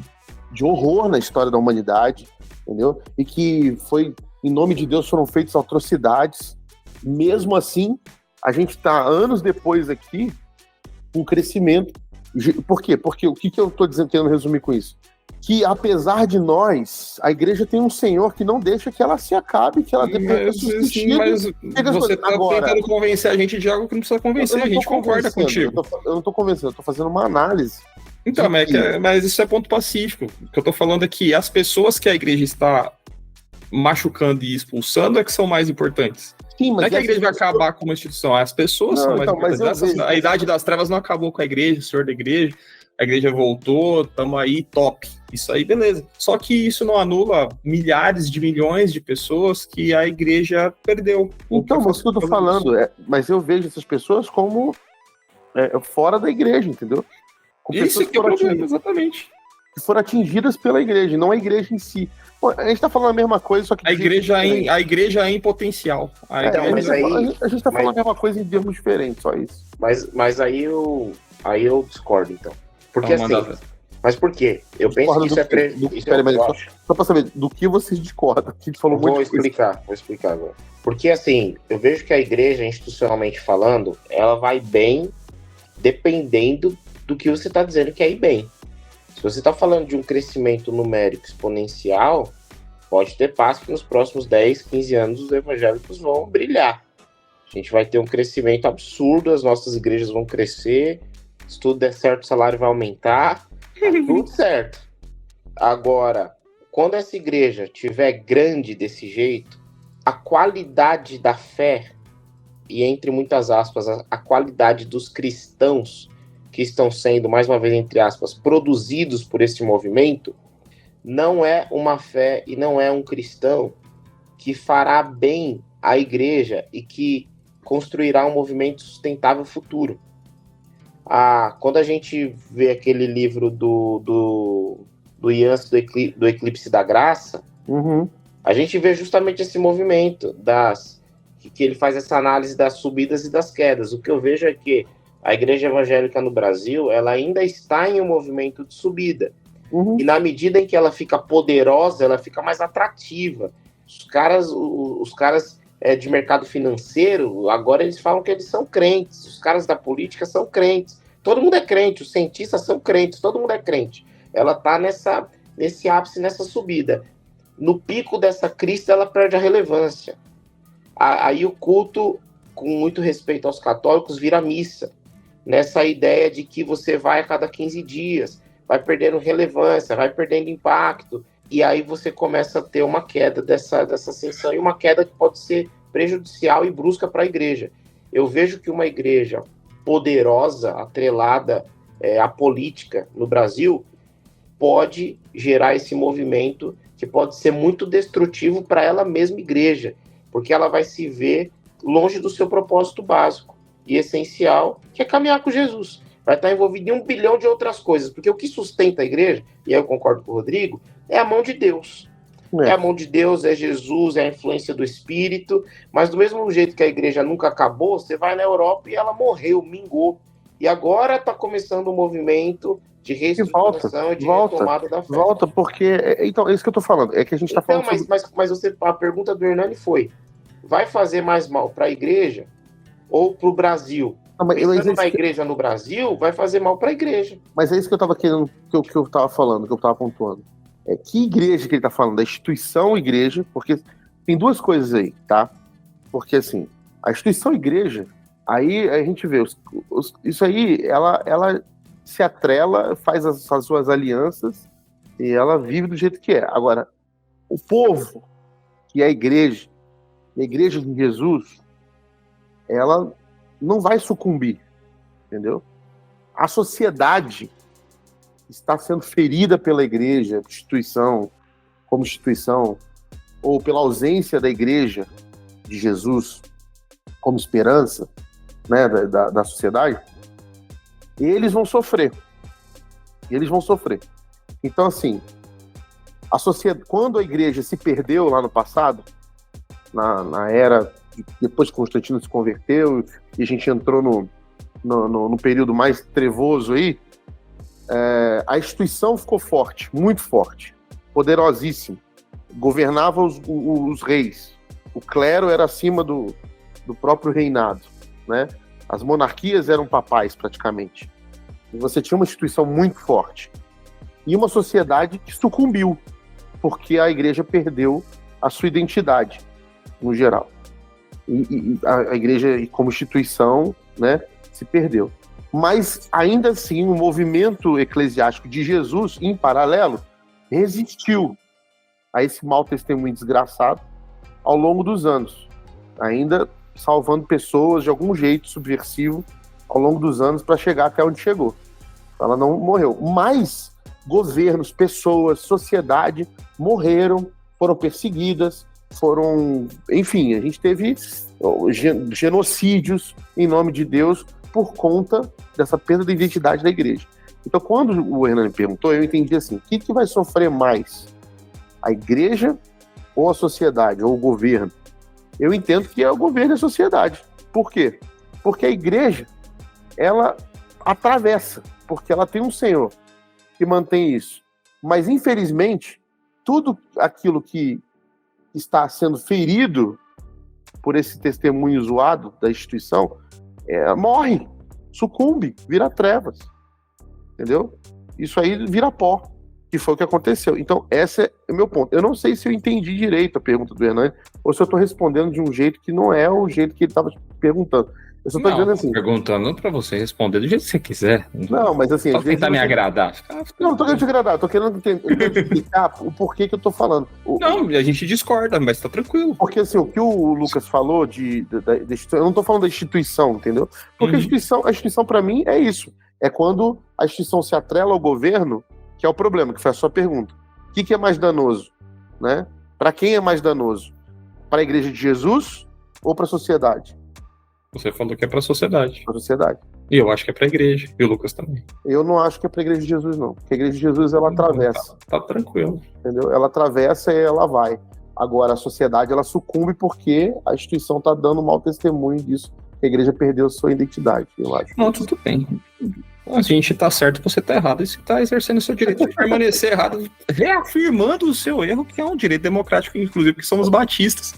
de horror na história da humanidade, entendeu? E que em nome de Deus, foram feitas atrocidades. Mesmo assim, a gente está anos depois aqui, com crescimento. Por quê? Porque o que eu estou querendo resumir com isso? Que apesar de nós, a igreja tem um Senhor que não deixa que ela se acabe, que ela dependa substituída. Mas você está tentando convencer a gente de algo que não precisa convencer, a gente concorda contigo. Eu não estou convencendo, eu estou fazendo uma análise. Então, mas isso é ponto pacífico. O que eu estou falando é que as pessoas que a igreja está machucando e expulsando é que são mais importantes. Sim, mas não é que a igreja vai acabar com uma instituição, as pessoas são mais importantes. A idade das trevas não acabou com a igreja, o senhor da igreja, a igreja voltou, estamos aí, top. Isso aí, beleza. Só que isso não anula milhares de milhões de pessoas que a igreja perdeu. Então, mas o que eu tô falando, mas eu vejo essas pessoas como fora da igreja, entendeu? Isso que é o problema, exatamente. Que foram atingidas pela igreja, não a igreja em si. Pô, a gente tá falando a mesma coisa, só que... A igreja é em potencial. A gente tá falando a mesma coisa em termos diferentes, só isso. Mas aí eu discordo, então. Porque assim... Mas por quê? Eu penso que isso só pra saber, do que vocês discordam? Que a gente falou vou explicar agora. Porque assim, eu vejo que a igreja, institucionalmente falando, ela vai bem dependendo do que você tá dizendo que é ir bem. Se você está falando de um crescimento numérico exponencial, pode ter passo que nos próximos 10, 15 anos os evangélicos vão brilhar. A gente vai ter um crescimento absurdo, as nossas igrejas vão crescer, se tudo der certo, o salário vai aumentar, tá tudo certo. Agora, quando essa igreja estiver grande desse jeito, a qualidade da fé, e entre muitas aspas, a qualidade dos cristãos que estão sendo, mais uma vez, entre aspas, produzidos por esse movimento, não é uma fé e não é um cristão que fará bem à igreja e que construirá um movimento sustentável futuro. Quando a gente vê aquele livro do Yancey, do Eclipse da Graça, a gente vê justamente esse movimento que ele faz essa análise das subidas e das quedas. O que eu vejo é que a igreja evangélica no Brasil, ela ainda está em um movimento de subida. E na medida em que ela fica poderosa, ela fica mais atrativa. Os caras de mercado financeiro, agora eles falam que eles são crentes. Os caras da política são crentes. Todo mundo é crente, os cientistas são crentes, todo mundo é crente. Ela está nesse ápice, nessa subida. No pico dessa crise, ela perde a relevância. Aí o culto, com muito respeito aos católicos, vira missa. Nessa ideia de que você vai a cada 15 dias, vai perdendo relevância, vai perdendo impacto, e aí você começa a ter uma queda dessa ascensão, e uma queda que pode ser prejudicial e brusca para a igreja. Eu vejo que uma igreja poderosa, atrelada à política no Brasil, pode gerar esse movimento que pode ser muito destrutivo para ela mesma igreja, porque ela vai se ver longe do seu propósito básico e essencial, que é caminhar com Jesus. Vai estar envolvido em 1 bilhão de outras coisas, porque o que sustenta a igreja, e aí eu concordo com o Rodrigo, é a mão de Deus. É a mão de Deus, é Jesus, é a influência do Espírito, mas do mesmo jeito que a igreja nunca acabou, você vai na Europa e ela morreu, mingou. E agora está começando um movimento de reestruturação e de retomada da fé. Volta, porque... Então, é isso que eu estou falando. É que a gente está falando... Mas a pergunta do Hernani foi: vai fazer mais mal para a igreja ou para o Brasil? Pensando na igreja no Brasil, vai fazer mal para a igreja. Mas é isso que eu estava querendo, que eu estava falando, que eu estava pontuando. Que igreja que ele está falando? Da instituição igreja, porque tem duas coisas aí, tá? Porque, assim, a instituição igreja, aí a gente vê, isso aí, ela se atrela, faz as suas alianças e ela vive do jeito que é. Agora, o povo, que é a igreja de Jesus, ela não vai sucumbir, entendeu? A sociedade está sendo ferida pela igreja, como instituição, ou pela ausência da igreja de Jesus como esperança, né, da sociedade, eles vão sofrer. Então, assim, quando a igreja se perdeu lá no passado, na era, depois que Constantino se converteu, e a gente entrou no período mais trevoso aí, a instituição ficou forte, muito forte, poderosíssima. Governava os reis. O clero era acima do próprio reinado, né? As monarquias eram papais, praticamente. E você tinha uma instituição muito forte. E uma sociedade que sucumbiu, porque a igreja perdeu a sua identidade, no geral. E a igreja, como instituição, né, se perdeu. Mas, ainda assim, o movimento eclesiástico de Jesus, em paralelo, resistiu a esse mau testemunho desgraçado ao longo dos anos, ainda salvando pessoas de algum jeito subversivo ao longo dos anos para chegar até onde chegou. Ela não morreu. Mas governos, pessoas, sociedade morreram, foram perseguidas, enfim, a gente teve genocídios em nome de Deus por conta dessa perda da identidade da igreja. Então, quando o Hernani perguntou, eu entendi assim: o que vai sofrer mais? A igreja ou a sociedade, ou o governo? Eu entendo que é o governo e a sociedade. Por quê? Porque a igreja, ela atravessa, porque ela tem um Senhor que mantém isso. Mas, infelizmente, tudo aquilo que está sendo ferido por esse testemunho zoado da instituição, morre, sucumbe, vira trevas. Entendeu? Isso aí vira pó, que foi o que aconteceu. Então, esse é o meu ponto. Eu não sei se eu entendi direito a pergunta do Hernani, ou se eu estou respondendo de um jeito que não é o jeito que ele estava perguntando. Eu só estou dizendo assim... perguntando para você responder do jeito que você quiser. Não, mas assim... Só tentar me agradar. Não estou querendo te agradar, estou querendo explicar o porquê que eu estou falando. Não, a gente discorda, mas tá tranquilo. Porque assim, o que o Lucas falou eu não estou falando da instituição, entendeu? Porque a instituição para mim é isso. É quando a instituição se atrela ao governo, que é o problema, que foi a sua pergunta. O que é mais danoso? Né? Para quem é mais danoso? Para a igreja de Jesus ou para a sociedade? Você falou que é para a sociedade. Para a sociedade. E eu acho que é para a igreja. E o Lucas também. Eu não acho que é para a igreja de Jesus, não. Porque a igreja de Jesus, ela atravessa. Tá tranquilo. Entendeu? Ela atravessa e ela vai. Agora, a sociedade, ela sucumbe porque a instituição está dando mau testemunho disso. A igreja perdeu sua identidade, eu acho. Não, tudo bem. A gente tá certo, você tá errado, e você tá exercendo o seu direito de permanecer errado, reafirmando o seu erro, que é um direito democrático, inclusive, que somos batistas.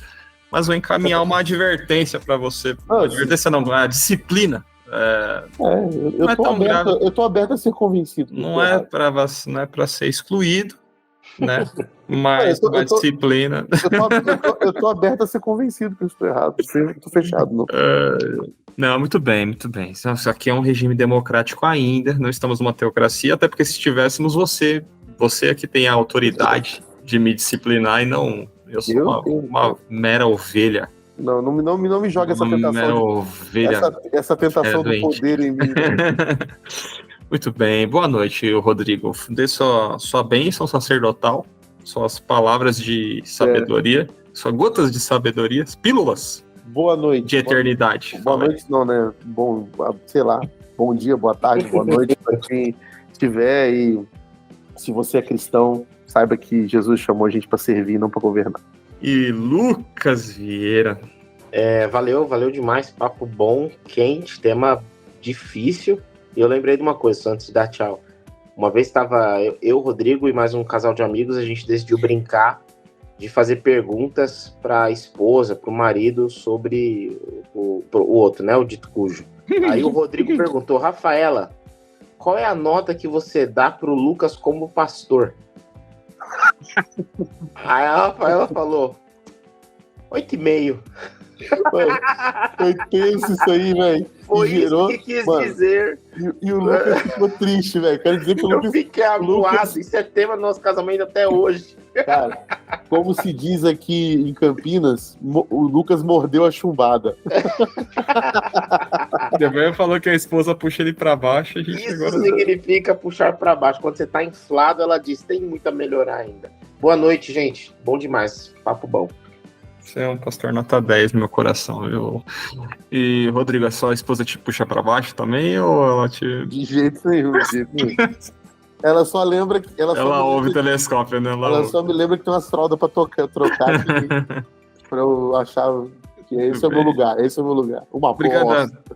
Mas vou encaminhar uma advertência para você. Advertência não, a disciplina. Eu tô aberto a ser convencido. Não é para ser excluído, né? Mas a disciplina. Eu tô aberto a ser convencido que eu estou errado. Eu tô fechado. Não. Não, muito bem, muito bem. Isso aqui é um regime democrático ainda, não estamos numa teocracia, até porque se estivéssemos, você aqui tem a autoridade de me disciplinar e não... Eu sou uma mera ovelha. Não me joga essa tentação. Mera ovelha. Essa tentação do poder em mim. Muito bem. Boa noite, Rodrigo. Dê sua bênção sacerdotal, suas palavras de sabedoria, suas gotas de sabedoria, pílulas. Boa noite. De eternidade. Boa noite, não, né? Bom, sei lá. Bom dia, boa tarde, boa noite para quem estiver. E se você é cristão, saiba que Jesus chamou a gente para servir, não para governar. E Lucas Vieira. Valeu demais. Papo bom, quente, tema difícil. E eu lembrei de uma coisa, só antes de dar tchau. Uma vez estava eu, Rodrigo e mais um casal de amigos, a gente decidiu brincar de fazer perguntas para a esposa, para o marido sobre o outro, né? O dito cujo. Aí o Rodrigo perguntou: Rafaela, qual é a nota que você dá pro Lucas como pastor? Aí a Rafaela falou 8,5. Foi tenso isso aí, velho. Foi isso que quis dizer. E o Lucas ficou triste, velho. Quero dizer que o Lucas... Eu fiquei aguado. Isso é tema do nosso casamento até hoje. Cara, como se diz aqui em Campinas, o Lucas mordeu a chumbada. Depois falou que a esposa puxa ele pra baixo. Isso significa puxar pra baixo. Quando você tá inflado, ela diz: tem muito a melhorar ainda. Boa noite, gente. Bom demais. Papo bom. Você é um pastor nota 10 no meu coração, viu? E, Rodrigo, a sua esposa te puxa pra baixo também, ou ela te... De jeito nenhum, de jeito nenhum. Ela só lembra que... Ela ouve o telescópio, né? Ela só me lembra que tem umas fraldas pra trocar pra eu achar que esse é o meu lugar, esse é o meu lugar.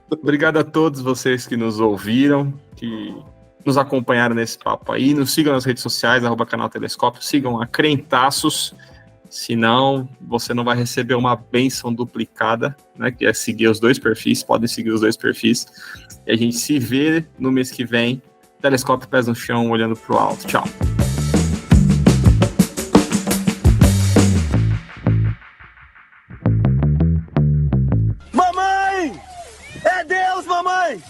Obrigado a todos vocês que nos ouviram, que nos acompanharam nesse papo aí. Nos sigam nas redes sociais, @canal Telescópio, sigam a Crentaços. Senão, você não vai receber uma bênção duplicada, né? Que é seguir os dois perfis, podem seguir os dois perfis. E a gente se vê no mês que vem. Telescópio, pés no chão, olhando pro alto. Tchau. Mamãe! É Deus, mamãe!